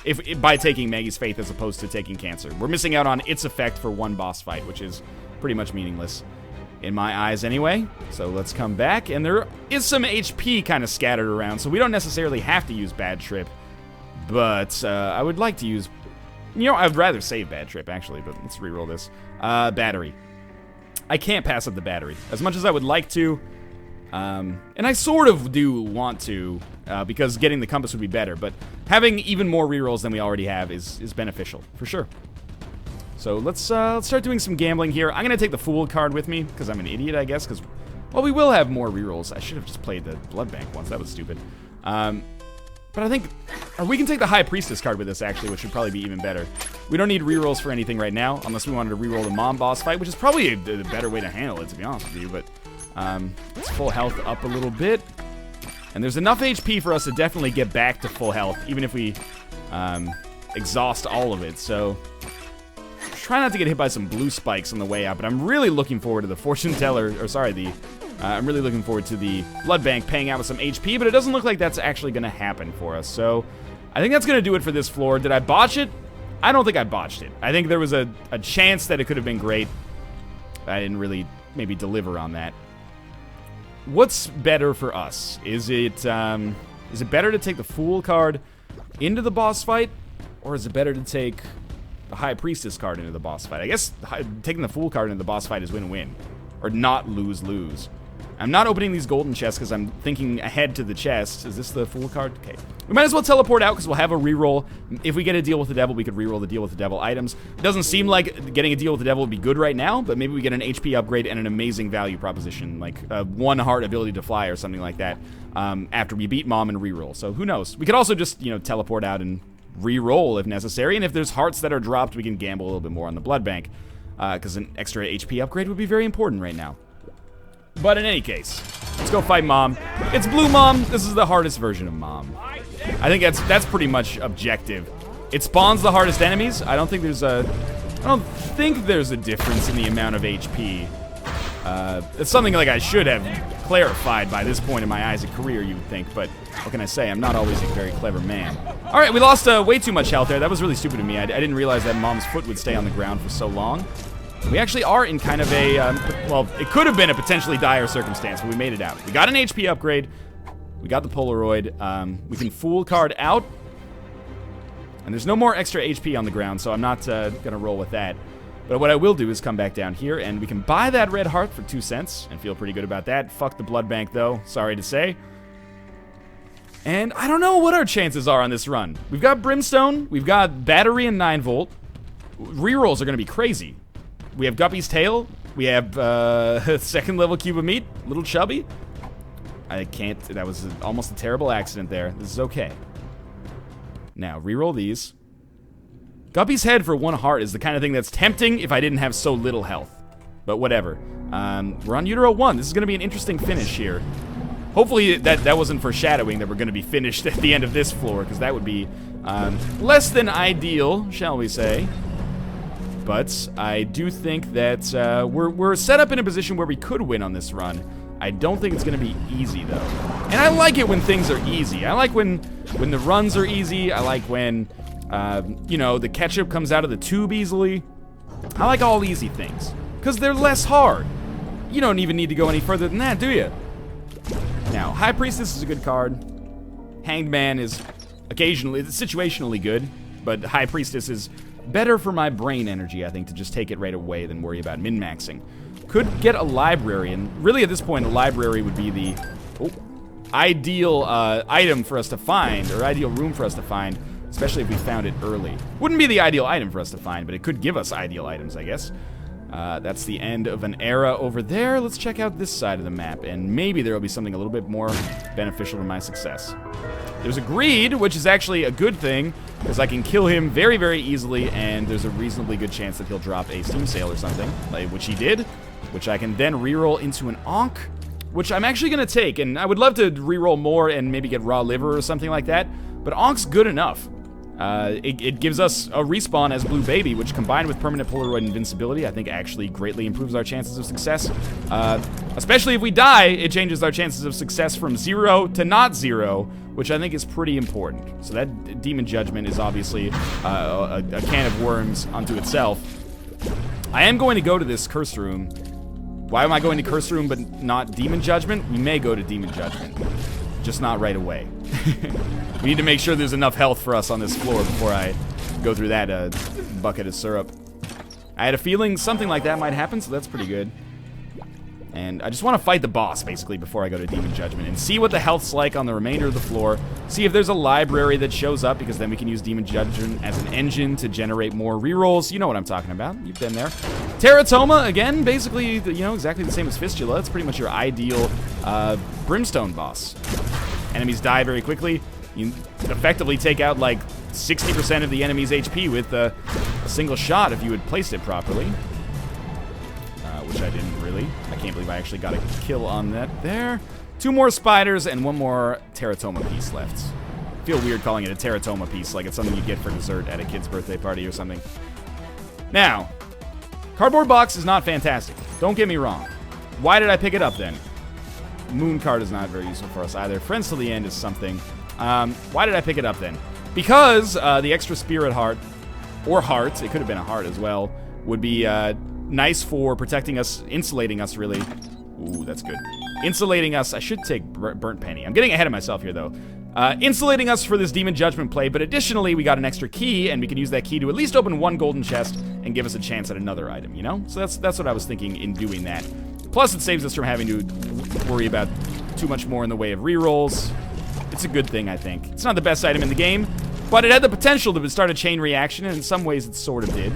A: if by taking Maggie's Faith as opposed to taking Cancer. We're missing out on its effect for one boss fight, which is pretty much meaningless. In my eyes anyway. So let's come back, and there is some HP kind of scattered around, so we don't necessarily have to use Bad Trip, but I would like to use, you know, I'd rather save Bad Trip actually, but let's reroll this. Battery. I can't pass up the battery as much as I would like to, and I sort of do want to, because getting the compass would be better, but having even more rerolls than we already have is beneficial for sure. So let's start doing some gambling here. I'm going to take the Fool card with me, because I'm an idiot, I guess, because, well, we will have more rerolls. I should have just played the Blood Bank once. That was stupid. But I think, or we can take the High Priestess card with us, actually, which would probably be even better. We don't need rerolls for anything right now, unless we wanted to reroll the Mom boss fight, which is probably a better way to handle it, to be honest with you. But let's full health up a little bit. And there's enough HP for us to definitely get back to full health, even if we exhaust all of it. So try not to get hit by some blue spikes on the way out, but I'm really looking forward to the Fortune Teller, or sorry, I'm really looking forward to the Blood Bank paying out with some HP, but it doesn't look like that's actually going to happen for us. So I think that's going to do it for this floor. Did I botch it? I don't think I botched it. I think there was a chance that it could have been great. I didn't really maybe deliver on that. What's better for us? Is it better to take the Fool card into the boss fight, or is it better to take the High Priestess card into the boss fight? I guess taking the Fool card into the boss fight is win-win. Or not lose-lose. I'm not opening these golden chests because I'm thinking ahead to the chest. Is this the Fool card? Okay. We might as well teleport out because we'll have a reroll. If we get a deal with the devil, we could reroll the deal with the devil items. It doesn't seem like getting a deal with the devil would be good right now, but maybe we get an HP upgrade and an amazing value proposition, like a 1 heart ability to fly or something like that, after we beat Mom and reroll. So who knows? We could also just, you know, teleport out and reroll if necessary, and if there's hearts that are dropped, we can gamble a little bit more on the Blood Bank, because an extra HP upgrade would be very important right now. But in any case, let's go fight Mom. It's Blue Mom. This is the hardest version of Mom. I think that's pretty much objective. It spawns the hardest enemies. I don't think there's a difference in the amount of HP. It's something like I should have clarified by this point in my Isaac career, you would think, but what can I say? I'm not always a very clever man. All right, we lost way too much health there. That was really stupid of me. I didn't realize that Mom's foot would stay on the ground for so long. We actually are in kind of a, well, it could have been a potentially dire circumstance, but we made it out. We got an HP upgrade. We got the Polaroid. We can Fool card out. And there's no more extra HP on the ground, so I'm not going to roll with that. But what I will do is come back down here, and we can buy that red heart for 2 cents, and feel pretty good about that. Fuck the Blood Bank, though. Sorry to say. And I don't know what our chances are on this run. We've got Brimstone. We've got Battery and 9-volt. Rerolls are going to be crazy. We have Guppy's Tail. We have second level Cube of Meat. Little Chubby. I can't. That was almost a terrible accident there. This is okay. Now, reroll these. Guppy's Head for 1 heart is the kind of thing that's tempting if I didn't have so little health. But whatever. We're on Utero 1. This is going to be an interesting finish here. Hopefully that wasn't foreshadowing that we're going to be finished at the end of this floor, because that would be less than ideal, shall we say. But I do think that we're set up in a position where we could win on this run. I don't think it's going to be easy, though. And I like it when things are easy. I like when the runs are easy. I like when, you know, the ketchup comes out of the tube easily. I like all easy things, because they're less hard. You don't even need to go any further than that, do you? Now, High Priestess is a good card. Hanged Man is occasionally, situationally good, but High Priestess is better for my brain energy, I think, to just take it right away than worry about min-maxing. Could get a library, and really at this point, a library would be the ideal item for us to find, or ideal room for us to find, especially if we found it early. Wouldn't be the ideal item for us to find, but it could give us ideal items, I guess. That's the end of an era over there. Let's check out this side of the map, and maybe there will be something a little bit more beneficial to my success. There's a Greed, which is actually a good thing, because I can kill him very, very easily, and there's a reasonably good chance that he'll drop a Steam Sale or something, which he did, which I can then reroll into an Ankh, which I'm actually going to take, and I would love to reroll more and maybe get Raw Liver or something like that, but Ankh's good enough. It gives us a respawn as Blue Baby, which combined with permanent Polaroid invincibility, I think actually greatly improves our chances of success. Especially if we die, it changes our chances of success from 0 to not 0, which I think is pretty important. So that Demon Judgment is obviously a can of worms unto itself. I am going to go to this Curse Room. Why am I going to Curse Room but not Demon Judgment? We may go to Demon Judgment, just not right away. We need to make sure there's enough health for us on this floor before I go through that bucket of syrup. I had a feeling something like that might happen, so that's pretty good. And I just want to fight the boss, basically, before I go to Demon Judgment, and see what the health's like on the remainder of the floor. See if there's a library that shows up, because then we can use Demon Judgment as an engine to generate more rerolls. You know what I'm talking about. You've been there. Teratoma, again, basically, you know, exactly the same as Fistula. It's pretty much your ideal Brimstone boss. Enemies die very quickly. You effectively take out, like, 60% of the enemy's HP with a single shot if you had placed it properly. Which I didn't really. I can't believe I actually got a kill on that there. 2 more spiders and 1 more Teratoma piece left. I feel weird calling it a Teratoma piece, like it's something you get for dessert at a kid's birthday party or something. Now, cardboard box is not fantastic. Don't get me wrong. Why did I pick it up then? Moon card is not very useful for us either. Friends till the end is something. Why did I pick it up then? Because the extra spirit heart, or heart, it could have been a heart as well, would be nice for protecting us, insulating us, really. Ooh, that's good. Insulating us. I should take Burnt Penny. I'm getting ahead of myself here, though. Insulating us for this Demon Judgment play, but additionally, we got an extra key, and we can use that key to at least open 1 golden chest and give us a chance at another item, you know? So that's what I was thinking in doing that. Plus, it saves us from having to worry about too much more in the way of rerolls. It's a good thing, I think. It's not the best item in the game, but it had the potential to start a chain reaction, and in some ways, it sort of did.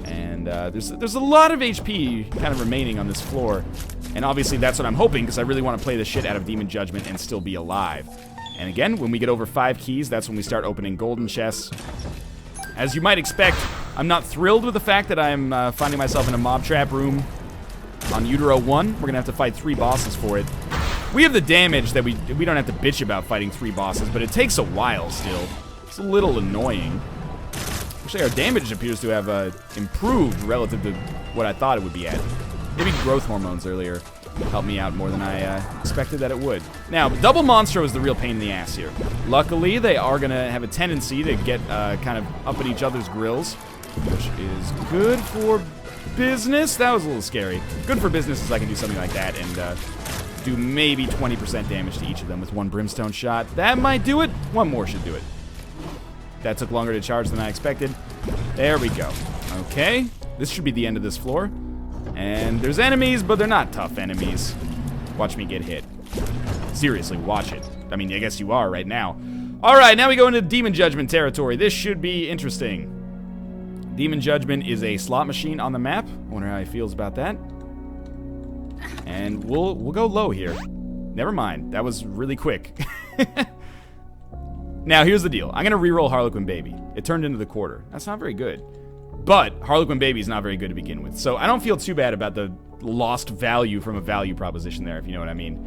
A: And there's a lot of HP kind of remaining on this floor. And obviously that's what I'm hoping, because I really want to play the shit out of Demon Judgment and still be alive. And again, when we get over 5 keys, that's when we start opening golden chests. As you might expect, I'm not thrilled with the fact that I'm finding myself in a mob trap room on Utero 1. We're going to have to fight 3 bosses for it. We have the damage that we don't have to bitch about fighting 3 bosses, but it takes a while still. It's a little annoying. Actually, our damage appears to have improved relative to what I thought it would be at. Maybe growth hormones earlier helped me out more than I expected that it would. Now, Double Monstro is the real pain in the ass here. Luckily, they are going to have a tendency to get kind of up at each other's grills, which is good for business. That was a little scary. Good for business is I can do something like that and do maybe 20% damage to each of them with 1 Brimstone shot. That might do it. 1 more should do it. That took longer to charge than I expected. There we go. Okay. This should be the end of this floor. And there's enemies, but they're not tough enemies. Watch me get hit. Seriously, watch it. I mean, I guess you are right now. Alright, now we go into Demon Judgment territory. This should be interesting. Demon Judgment is a slot machine on the map. I wonder how he feels about that. And we'll go low here. Never mind. That was really quick. Now, here's the deal. I'm going to reroll Harlequin Baby. It turned into the quarter. That's not very good. But Harlequin Baby is not very good to begin with. So I don't feel too bad about the lost value from a value proposition there, if you know what I mean.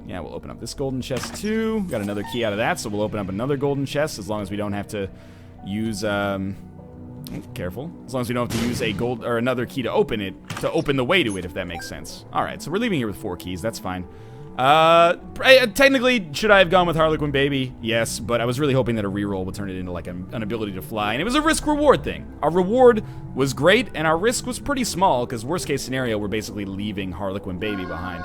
A: Yeah, we'll open up this golden chest too. Got another key out of that, so we'll open up another golden chest as long as we don't have to use... careful. As long as we don't have to use a gold or another key to open it, to open the way to it, if that makes sense. Alright, so we're leaving here with 4 keys. That's fine. Technically, should I have gone with Harlequin Baby? Yes, but I was really hoping that a reroll would turn it into like an ability to fly, and it was a risk-reward thing. Our reward was great, and our risk was pretty small, because worst-case scenario, we're basically leaving Harlequin Baby behind,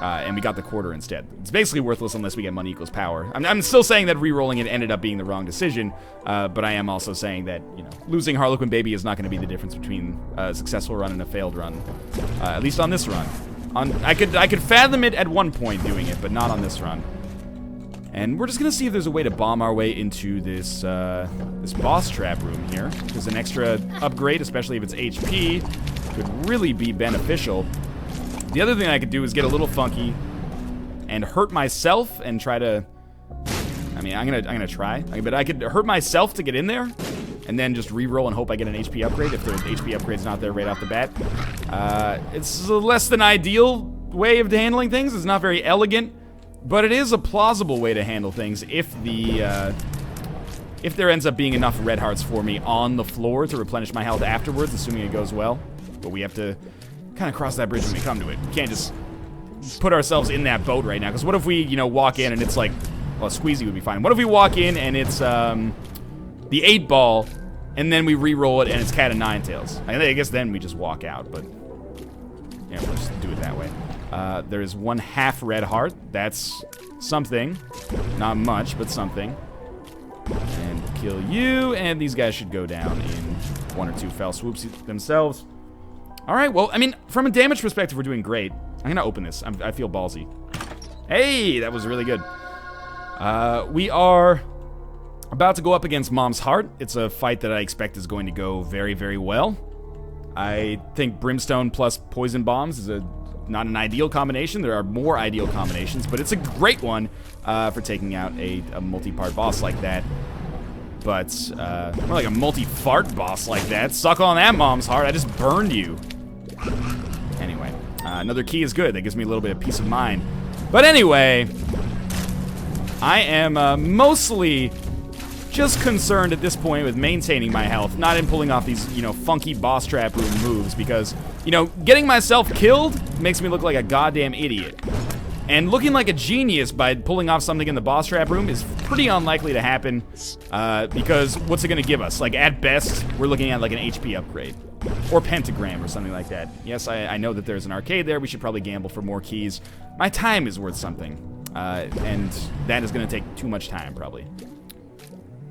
A: and we got the quarter instead. It's basically worthless unless we get money equals power. I'm still saying that re-rolling it ended up being the wrong decision, but I am also saying that, you know, losing Harlequin Baby is not going to be the difference between a successful run and a failed run, at least on this run. I could fathom it at one point doing it, but not on this run. And we're just gonna see if there's a way to bomb our way into this this boss trap room here. Because an extra upgrade, especially if it's HP, could really be beneficial. The other thing I could do is get a little funky and hurt myself and try to. I mean, I'm gonna try, but I could hurt myself to get in there. And then just re-roll and hope I get an HP upgrade if the HP upgrade's not there right off the bat. It's a less than ideal way of handling things. It's not very elegant, but it is a plausible way to handle things if the if there ends up being enough red hearts for me on the floor to replenish my health afterwards, assuming it goes well. But we have to kind of cross that bridge when we come to it. We can't just put ourselves in that boat right now, because what if we, you know, walk in and it's like, well, Squeezy would be fine. What if we walk in and it's the 8-ball, and then we re-roll it and it's cat of 9 tails? I guess then we just walk out, but yeah, we'll just do it that way. There is 1 half red heart. That's something. Not much, but something. And kill you, and these guys should go down in 1 or 2 fell swoops themselves. Alright, well, I mean, from a damage perspective, we're doing great. I'm gonna open this. I feel ballsy. Hey, that was really good. We are about to go up against Mom's Heart. It's a fight that I expect is going to go very, very well. I think Brimstone plus Poison Bombs is not an ideal combination. There are more ideal combinations, but it's a great one for taking out a multi-part boss like that. But more like a multi-fart boss like that. Suck on that, Mom's Heart. I just burned you. Anyway, another key is good. That gives me a little bit of peace of mind. But anyway, I am mostly just concerned at this point with maintaining my health, not in pulling off these, you know, funky boss trap room moves, because, you know, getting myself killed makes me look like a goddamn idiot. And looking like a genius by pulling off something in the boss trap room is pretty unlikely to happen, because what's it gonna give us? Like, at best, we're looking at like an HP upgrade. Or pentagram or something like that. Yes, I know that there's an arcade there. We should probably gamble for more keys. My time is worth something. And that is gonna take too much time, probably.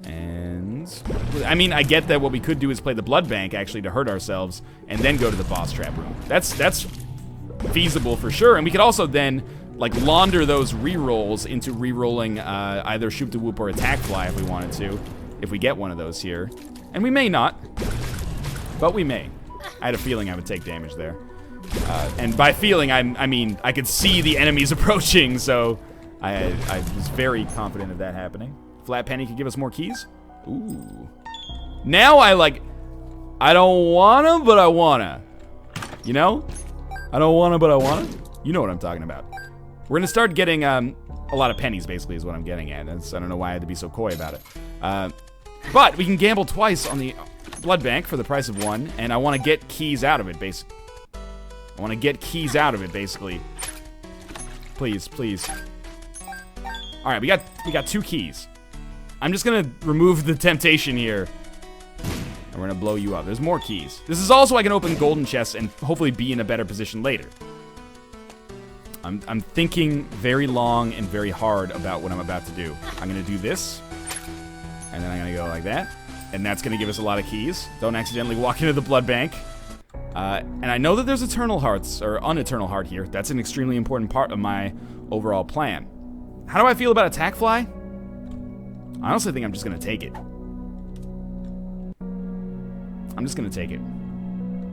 A: And I mean, I get that what we could do is play the blood bank actually to hurt ourselves and then go to the boss trap room. That's feasible for sure. And we could also then like launder those re-rolls into re-rolling either Shoop to Whoop or Attack Fly if we wanted to, if we get one of those here. And we may not, but we may. I had a feeling I would take damage there. And by feeling, I mean I could see the enemies approaching, so I was very confident of that happening. Flat Penny could give us more keys. Ooh. Now I don't wanna, but I wanna. You know? I don't wanna, but I wanna. You know what I'm talking about. We're gonna start getting a lot of pennies, basically, is what I'm getting at. I don't know why I had to be so coy about it. But we can gamble twice on the blood bank for the price of 1, and I want to get keys out of it, basically. I want to get keys out of it, basically. Please, please. All right, we got 2 keys. I'm just gonna remove the temptation here, and we're gonna blow you up. There's more keys. This is also I can open golden chests and hopefully be in a better position later. I'm thinking very long and very hard about what I'm about to do. I'm gonna do this, and then I'm gonna go like that, and that's gonna give us a lot of keys. Don't accidentally walk into the blood bank. And I know that there's Eternal Hearts, or Uneternal Heart here. That's an extremely important part of my overall plan. How do I feel about Attack Fly? I honestly think I'm just gonna take it. I'm just gonna take it.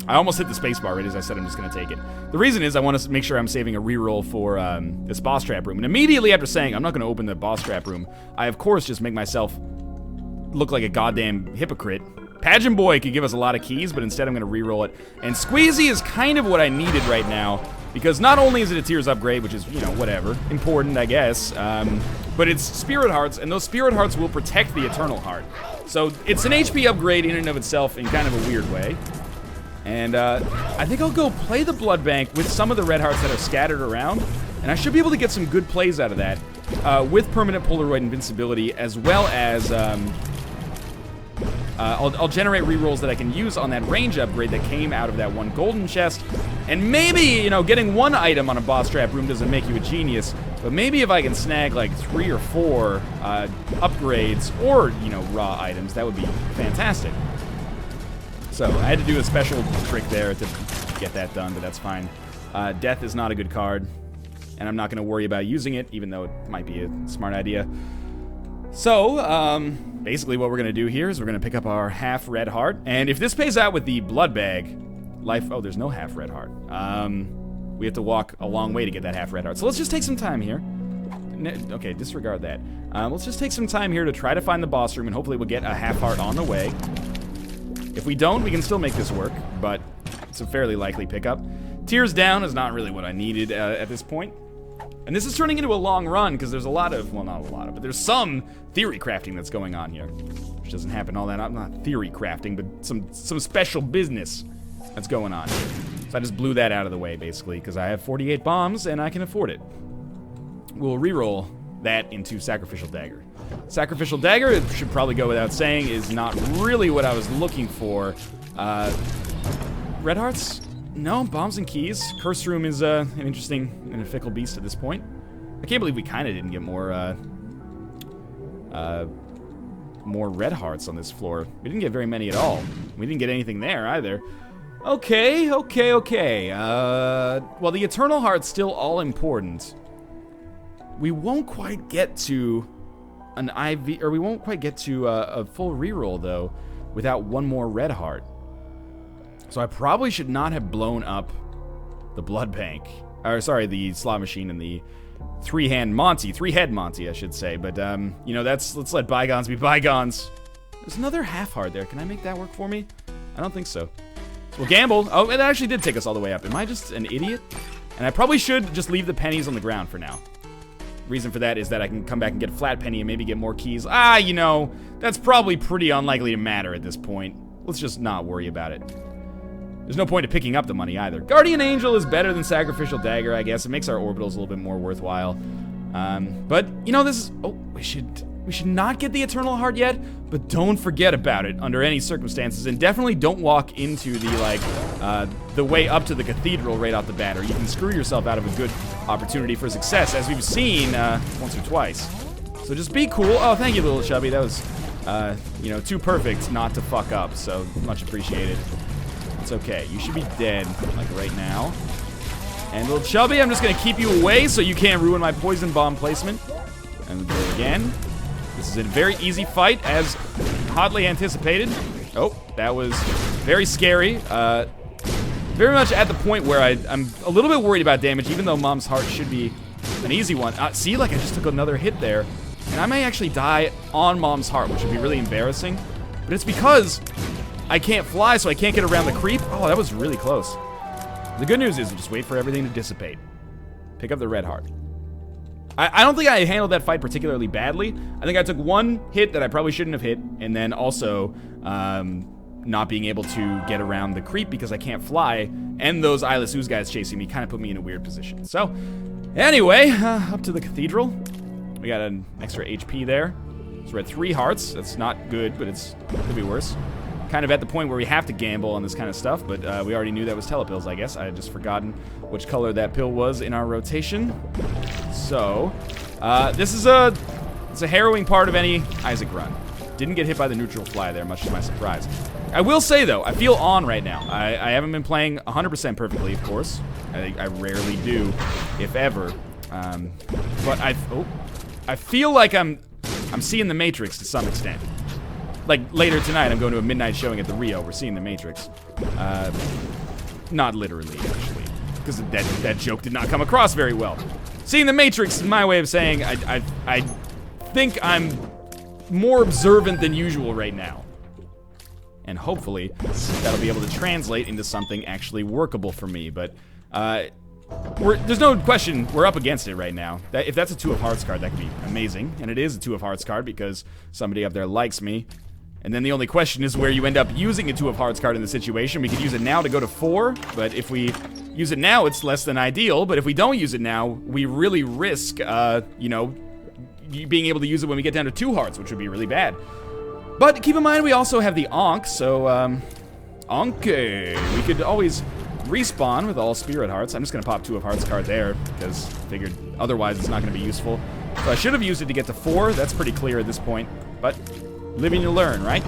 A: I almost hit the spacebar right as I said I'm just gonna take it. The reason is I want to make sure I'm saving a reroll for this boss trap room. And immediately after saying I'm not gonna open the boss trap room, I of course just make myself look like a goddamn hypocrite. Pageant Boy could give us a lot of keys, but instead I'm gonna reroll it. And Squeezy is kind of what I needed right now, because not only is it a tiers upgrade, which is, you know, whatever, important, I guess, but it's Spirit Hearts, and those Spirit Hearts will protect the Eternal Heart. So it's an HP upgrade in and of itself in kind of a weird way. And I think I'll go play the Blood Bank with some of the red hearts that are scattered around, and I should be able to get some good plays out of that with permanent Polaroid invincibility, as well as I'll generate rerolls that I can use on that range upgrade that came out of that 1 golden chest. And maybe, you know, getting 1 item on a boss trap room doesn't make you a genius, but maybe if I can snag like 3 or 4 upgrades or, you know, raw items, that would be fantastic. So I had to do a special trick there to get that done, but that's fine. Death is not a good card, and I'm not going to worry about using it, even though it might be a smart idea. So, basically what we're going to do here is we're going to pick up our half red heart, and if this pays out with the blood bag, oh, there's no half red heart. We have to walk a long way to get that half red heart. So let's just take some time here. Okay, disregard that. Let's just take some time here to try to find the boss room, and hopefully we'll get a half heart on the way. If we don't, we can still make this work, but it's a fairly likely pickup. Tears down is not really what I needed at this point. And this is turning into a long run because there's a lot of, well, not a lot of, but there's some theory crafting that's going on here. Which doesn't happen all that, not theory crafting, but some special business that's going on. So I just blew that out of the way, basically, because I have 48 bombs and I can afford it. We'll reroll that into Sacrificial Dagger. Sacrificial Dagger, it should probably go without saying, is not really what I was looking for. Red Hearts? No, bombs and keys. Curse Room is an interesting and a fickle beast at this point. I can't believe we kind of didn't get more red hearts on this floor. We didn't get very many at all. We didn't get anything there either. Okay. Well, the Eternal Heart's still all important. We won't quite get to an IV, or we won't quite get to a full reroll though, without one more red heart. So I probably should not have blown up the blood bank. Or sorry, the slot machine and the three-head Monty, I should say. But, you know, let's let bygones be bygones. There's another half heart there. Can I make that work for me? I don't think so. So we'll gamble. Oh, it actually did take us all the way up. Am I just an idiot? And I probably should just leave the pennies on the ground for now. Reason for that is that I can come back and get a flat penny and maybe get more keys. You know, that's probably pretty unlikely to matter at this point. Let's just not worry about it. There's no point in picking up the money either. Guardian Angel is better than Sacrificial Dagger, I guess. It makes our orbitals a little bit more worthwhile. But, you know, this is... Oh, we should not get the Eternal Heart yet, but don't forget about it under any circumstances. And definitely don't walk into the, like, the way up to the cathedral right off the bat, or you can screw yourself out of a good opportunity for success, as we've seen once or twice. So just be cool. Oh, thank you, little chubby. That was, you know, too perfect not to fuck up, so much appreciated. It's okay. You should be dead, like right now. And little chubby, I'm just gonna keep you away so you can't ruin my poison bomb placement. And we'll do it again. This is a very easy fight, as hotly anticipated. Oh, that was very scary. Very much at the point where I'm a little bit worried about damage, even though Mom's Heart should be an easy one. See, like I just took another hit there. And I may actually die on Mom's Heart, which would be really embarrassing. But it's because I can't fly, so I can't get around the creep. Oh, that was really close. The good news is just wait for everything to dissipate. Pick up the red heart. I don't think I handled that fight particularly badly. I think I took one hit that I probably shouldn't have hit, and then also not being able to get around the creep because I can't fly, and those Eyeless Ooze guys chasing me kind of put me in a weird position. So, anyway, up to the cathedral. We got an extra HP there. So we're at 3 hearts. That's not good, but it could be worse. Kind of at the point where we have to gamble on this kind of stuff, but we already knew that was telepills, I guess. I had just forgotten which color that pill was in our rotation. So, this is it's a harrowing part of any Isaac run. Didn't get hit by the neutral fly there, much to my surprise. I will say, though, I feel on right now. I haven't been playing 100% perfectly, of course. I rarely do, if ever. But I feel like I'm seeing the Matrix to some extent. Like, later tonight, I'm going to a midnight showing at the Rio. We're seeing the Matrix. Not literally, actually. Because that joke did not come across very well. Seeing the Matrix is my way of saying I think I'm more observant than usual right now. And hopefully, that'll be able to translate into something actually workable for me. But, there's no question we're up against it right now. If that's a 2 of Hearts card, that could be amazing. And it is a 2 of Hearts card because somebody up there likes me. And then the only question is where you end up using a 2 of Hearts card in the situation. We could use it now to go to 4, but if we use it now, it's less than ideal. But if we don't use it now, we really risk, you know, being able to use it when we get down to 2 hearts, which would be really bad. But keep in mind, we also have the Ankh, so, Ankh. We could always respawn with all Spirit Hearts. I'm just gonna pop 2 of Hearts card there, because I figured otherwise it's not gonna be useful. So I should have used it to get to 4. That's pretty clear at this point, but live and you learn, right?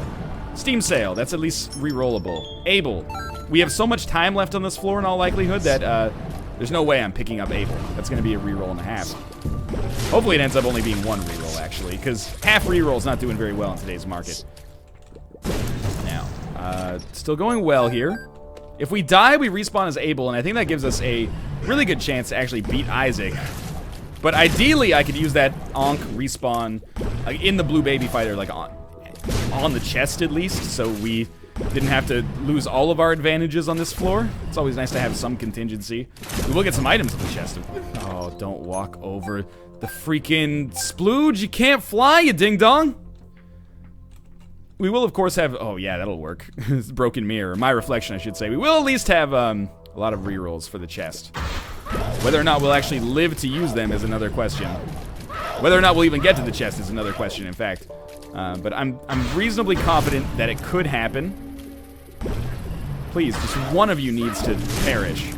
A: Steam Sale, that's at least re-rollable. Able. We have so much time left on this floor in all likelihood that there's no way I'm picking up Able. That's going to be a re-roll and a half. Hopefully it ends up only being 1 re-roll, actually, because half re-roll is not doing very well in today's market. Now, still going well here. If we die, we respawn as Able, and I think that gives us a really good chance to actually beat Isaac. But ideally, I could use that Ankh respawn in the blue baby fighter, like on the chest at least, so we didn't have to lose all of our advantages on this floor. It's always nice to have some contingency. We will get some items on the chest. Oh, Oh, don't walk over the freaking splooge. You can't fly, you ding-dong. We will, of course, have... Oh, yeah, that'll work. It's broken mirror. My reflection, I should say. We will at least have a lot of rerolls for the chest. Whether or not we'll actually live to use them is another question. Whether or not we'll even get to the chest is another question, in fact. But I'm reasonably confident that it could happen. Please, just one of you needs to perish.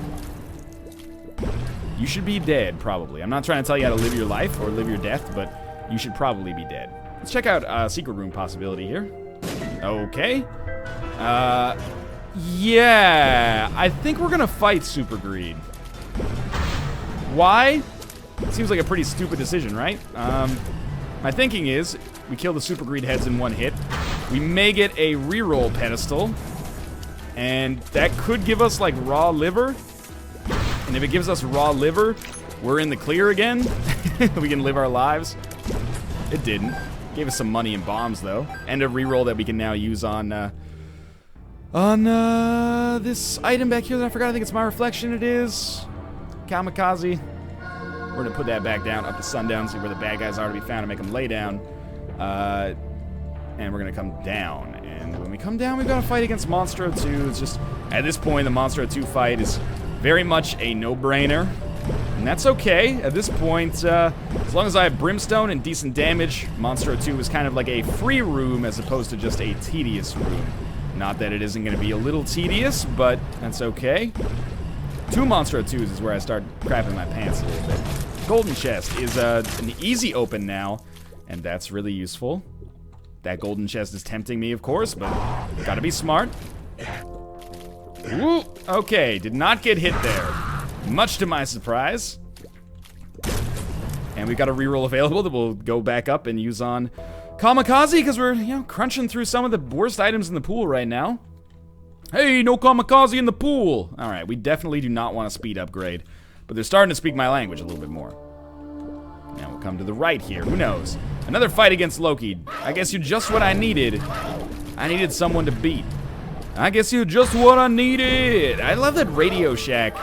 A: You should be dead, probably. I'm not trying to tell you how to live your life or live your death, but you should probably be dead. Let's check out a secret room possibility here. Okay. Yeah. I think we're gonna fight Super Greed. Why? It seems like a pretty stupid decision, right? My thinking is, we kill the Super Greed heads in one hit. We may get a reroll pedestal. And that could give us, like, raw liver. And if it gives us raw liver, we're in the clear again. We can live our lives. It didn't. Gave us some money and bombs, though. And a reroll that we can now use on this item back here that I forgot. I think it's my reflection. It is. Kamikaze. We're going to put that back down up to sundown, see where the bad guys are to be found, and make them lay down. And we're going to come down. And when we come down, we've got to fight against Monstro 2. It's just, at this point, the Monstro 2 fight is very much a no-brainer. And that's okay. At this point, as long as I have Brimstone and decent damage, Monstro 2 is kind of like a free room as opposed to just a tedious room. Not that it isn't going to be a little tedious, but that's okay. 2 Monstro 2s is where I start crapping my pants a little bit. Golden chest is an easy open now, and that's really useful. That golden chest is tempting me, of course, but gotta be smart. Woo! Okay, did not get hit there. Much to my surprise. And we've got a reroll available that we'll go back up and use on Kamikaze, because we're, you know, crunching through some of the worst items in the pool right now. Hey, no Kamikaze in the pool! Alright, we definitely do not want a speed upgrade, but they're starting to speak my language a little bit more. Now we'll come to the right here, who knows? Another fight against Loki. I guess you're just what I needed. I needed someone to beat. I guess you're just what I needed. I love that Radio Shack.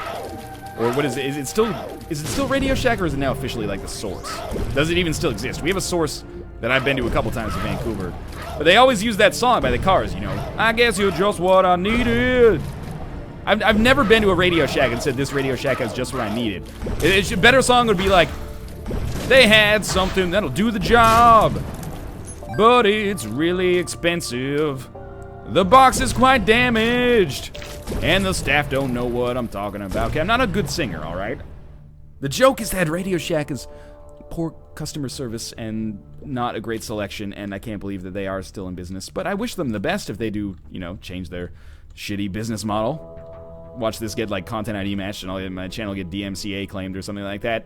A: Or what is it? Is it still Radio Shack, or is it now officially like the Source? Does it even still exist? We have a Source that I've been to a couple times in Vancouver. But they always use that song by the Cars, you know. I guess you're just what I needed. I've never been to a Radio Shack and said this Radio Shack has just what I needed. A better song would be like, they had something that'll do the job, but it's really expensive. The box is quite damaged, and the staff don't know what I'm talking about. Okay, I'm not a good singer, all right? The joke is that Radio Shack is poor customer service and not a great selection, and I can't believe that they are still in business. But I wish them the best if they do, you know, change their shitty business model. Watch this get, like, Content ID matched, and my channel get DMCA claimed or something like that.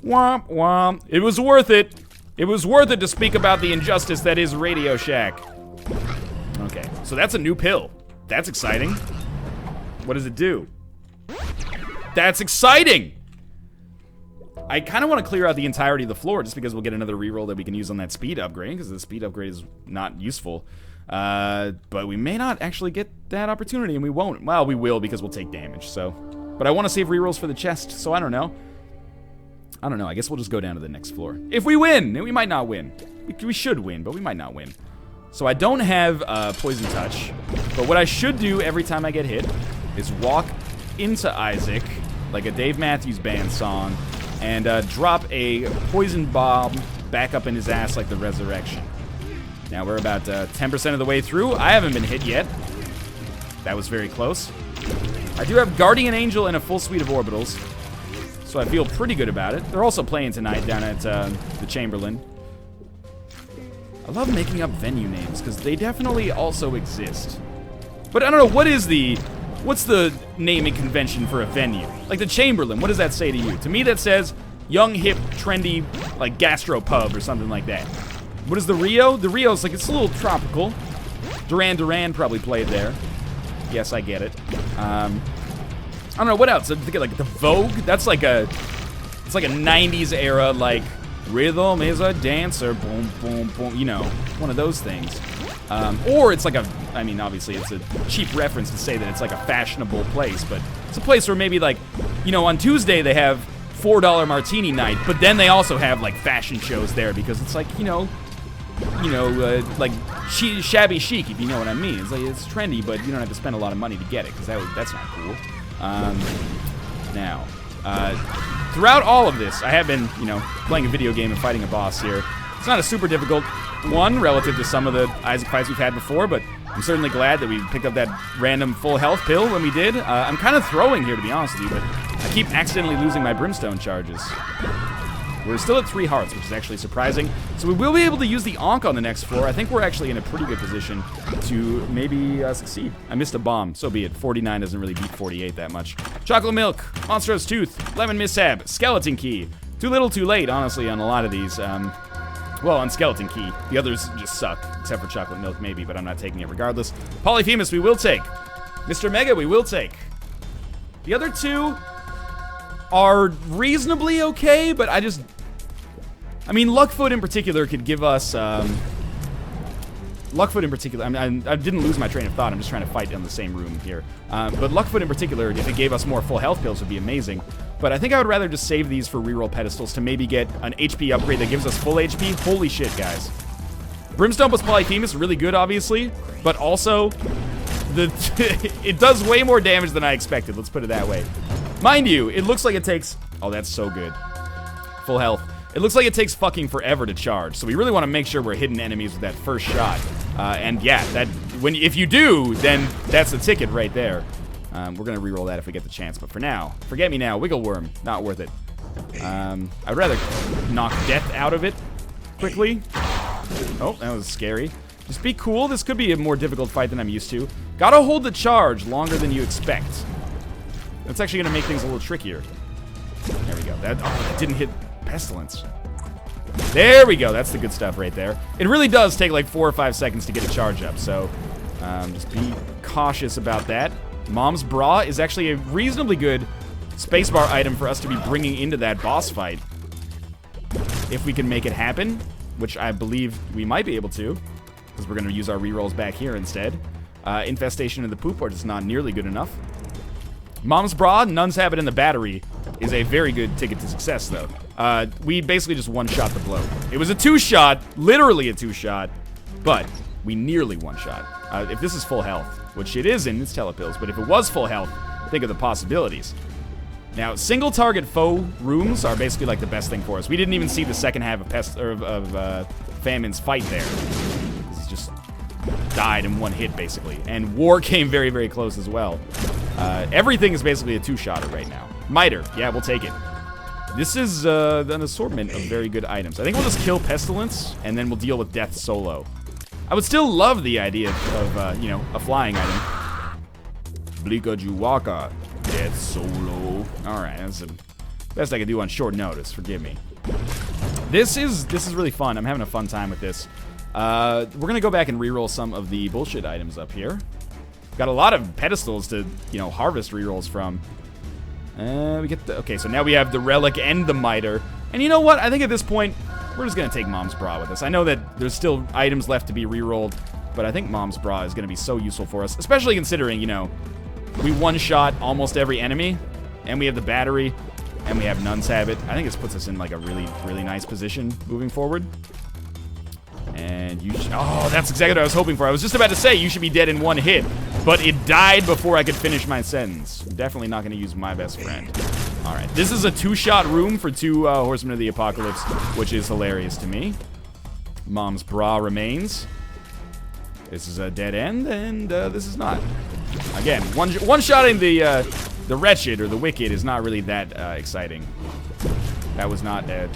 A: Womp womp. It was worth it. It was worth it to speak about the injustice that is Radio Shack. Okay, so that's a new pill. That's exciting. What does it do? That's exciting! I kind of want to clear out the entirety of the floor just because we'll get another reroll that we can use on that speed upgrade, because the speed upgrade is not useful. But we may not actually get that opportunity, and we won't. Well, we will because we'll take damage, so. But I want to save rerolls for the chest, so I don't know. I guess we'll just go down to the next floor. If we win, and we might not win. We should win, but we might not win. So I don't have Poison Touch, but what I should do every time I get hit is walk into Isaac, like a Dave Matthews Band song, and drop a poison bomb back up in his ass like the Resurrection. Now we're about 10% of the way through. I haven't been hit yet. That was very close. I do have Guardian Angel and a full suite of orbitals, so I feel pretty good about it. They're also playing tonight down at the Chamberlain. I love making up venue names, because they definitely also exist. But I don't know, what's the naming convention for a venue? Like the Chamberlain, what does that say to you? To me that says young, hip, trendy, like gastro pub or something like that. What is the Rio? The Rio's like, it's a little tropical. Duran Duran probably played there. Yes, I get it. I don't know, what else? I think like the Vogue, that's like it's like a 90s era, like, rhythm is a dancer, boom, boom, boom, you know, one of those things. Or it's like I mean, obviously it's a cheap reference to say that it's like a fashionable place, but it's a place where maybe like, you know, on Tuesday they have $4 martini night, but then they also have like fashion shows there because it's like, like shabby chic, if you know what I mean. It's like it's trendy, but you don't have to spend a lot of money to get it because that's not cool. Now, throughout all of this, I have been, playing a video game and fighting a boss here. It's not a super difficult one relative to some of the Isaac fights we've had before, but I'm certainly glad that we picked up that random full health pill when we did. I'm kind of throwing here, to be honest with you, but I keep accidentally losing my brimstone charges. We're still at 3 hearts, which is actually surprising. So we will be able to use the Ankh on the next floor. I think we're actually in a pretty good position to maybe succeed. I missed a bomb, so be it. 49 doesn't really beat 48 that much. Chocolate milk, monstrous tooth, lemon mishap, skeleton key. Too little, too late, honestly, on a lot of these. Well, on skeleton key. The others just suck, except for chocolate milk maybe, but I'm not taking it regardless. Polyphemus we will take. Mr. Mega we will take. The other two are reasonably okay, but I mean, Luckfoot in particular could give us, Luckfoot in particular, I didn't lose my train of thought, I'm just trying to fight in the same room here. But Luckfoot in particular, if it gave us more full health pills, would be amazing. But I think I would rather just save these for reroll pedestals to maybe get an HP upgrade that gives us full HP. Holy shit, guys. Brimstone plus Polyphemus, really good, obviously, but also, it does way more damage than I expected, let's put it that way. Mind you, it looks like it takes... Oh, that's so good. Full health. It looks like it takes fucking forever to charge, so we really want to make sure we're hitting enemies with that first shot. And yeah, if you do, then that's the ticket right there. We're going to reroll that if we get the chance, but for now, Forget Me Now, Wiggle Worm, not worth it. I'd rather knock death out of it quickly. Oh, that was scary. Just be cool, this could be a more difficult fight than I'm used to. Gotta hold the charge longer than you expect. That's actually going to make things a little trickier. There we go. That didn't hit Pestilence. There we go. That's the good stuff right there. It really does take like 4 or 5 seconds to get a charge up, so just be cautious about that. Mom's Bra is actually a reasonably good spacebar item for us to be bringing into that boss fight. If we can make it happen, which I believe we might be able to, because we're going to use our rerolls back here instead. Infestation of the Poop Port is not nearly good enough. Mom's Bra, Nun's Habit, and the Battery is a very good ticket to success, though. We basically just one-shot the blow. It was a 2-shot, literally a 2-shot, but we nearly one-shot. If this is full health, which it isn't, it's telepills, but if it was full health, think of the possibilities. Now, single-target foe rooms are basically like the best thing for us. We didn't even see the second half of Famine's fight there. He's just died in one hit, basically. And War came very, very close as well. Everything is basically a 2-shotter right now. Miter, yeah, we'll take it. This is an assortment of very good items. I think we'll just kill Pestilence, and then we'll deal with Death solo. I would still love the idea of a flying item. Blika Juwaka, Death solo. Alright, that's the best I can do on short notice, forgive me. This is really fun. I'm having a fun time with this. We're gonna go back and reroll some of the bullshit items up here. Got a lot of pedestals to, harvest rerolls from. We get okay, so now we have the Relic and the Miter. And you know what? I think at this point, we're just going to take Mom's Bra with us. I know that there's still items left to be rerolled, but I think Mom's Bra is going to be so useful for us, especially considering, we one-shot almost every enemy, and we have the Battery, and we have Nun's Habit. I think this puts us in, like, a really, really nice position moving forward. And you should... Oh, that's exactly what I was hoping for. I was just about to say you should be dead in one hit, but it died before I could finish my sentence. I'm definitely not going to use my best friend. All right, this is a 2-shot room for 2 Horsemen of the Apocalypse, which is hilarious to me. Mom's Bra remains. This is a dead end, and this is not. Again, one-shotting the Wretched or the Wicked is not really that exciting. That was not an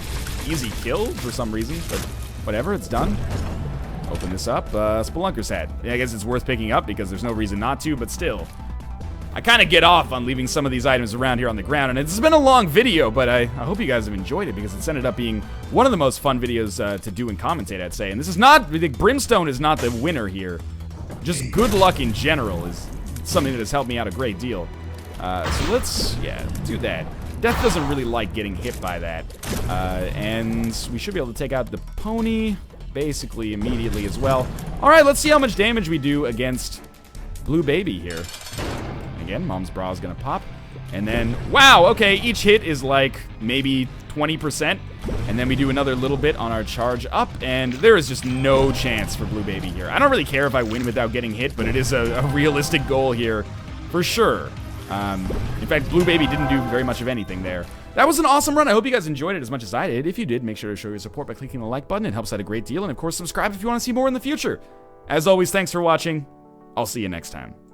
A: easy kill for some reason, but whatever, it's done. Open this up. Spelunker's Hat. Yeah, I guess it's worth picking up because there's no reason not to, but still. I kind of get off on leaving some of these items around here on the ground, and it's been a long video, but I hope you guys have enjoyed it because it's ended up being one of the most fun videos to do and commentate, I'd say. And this is not, I think Brimstone is not the winner here. Just good luck in general is something that has helped me out a great deal. So let's do that. Death doesn't really like getting hit by that. And we should be able to take out the pony basically immediately as well. All right, let's see how much damage we do against Blue Baby here. Again, Mom's Bra is going to pop. And then, wow, okay, each hit is like maybe 20%. And then we do another little bit on our charge up, and there is just no chance for Blue Baby here. I don't really care if I win without getting hit, but it is a realistic goal here for sure. In fact, Blue Baby didn't do very much of anything there. That was an awesome run. I hope you guys enjoyed it as much as I did. If you did, make sure to show your support by clicking the like button. It helps out a great deal. And of course, subscribe if you want to see more in the future. As always, thanks for watching. I'll see you next time.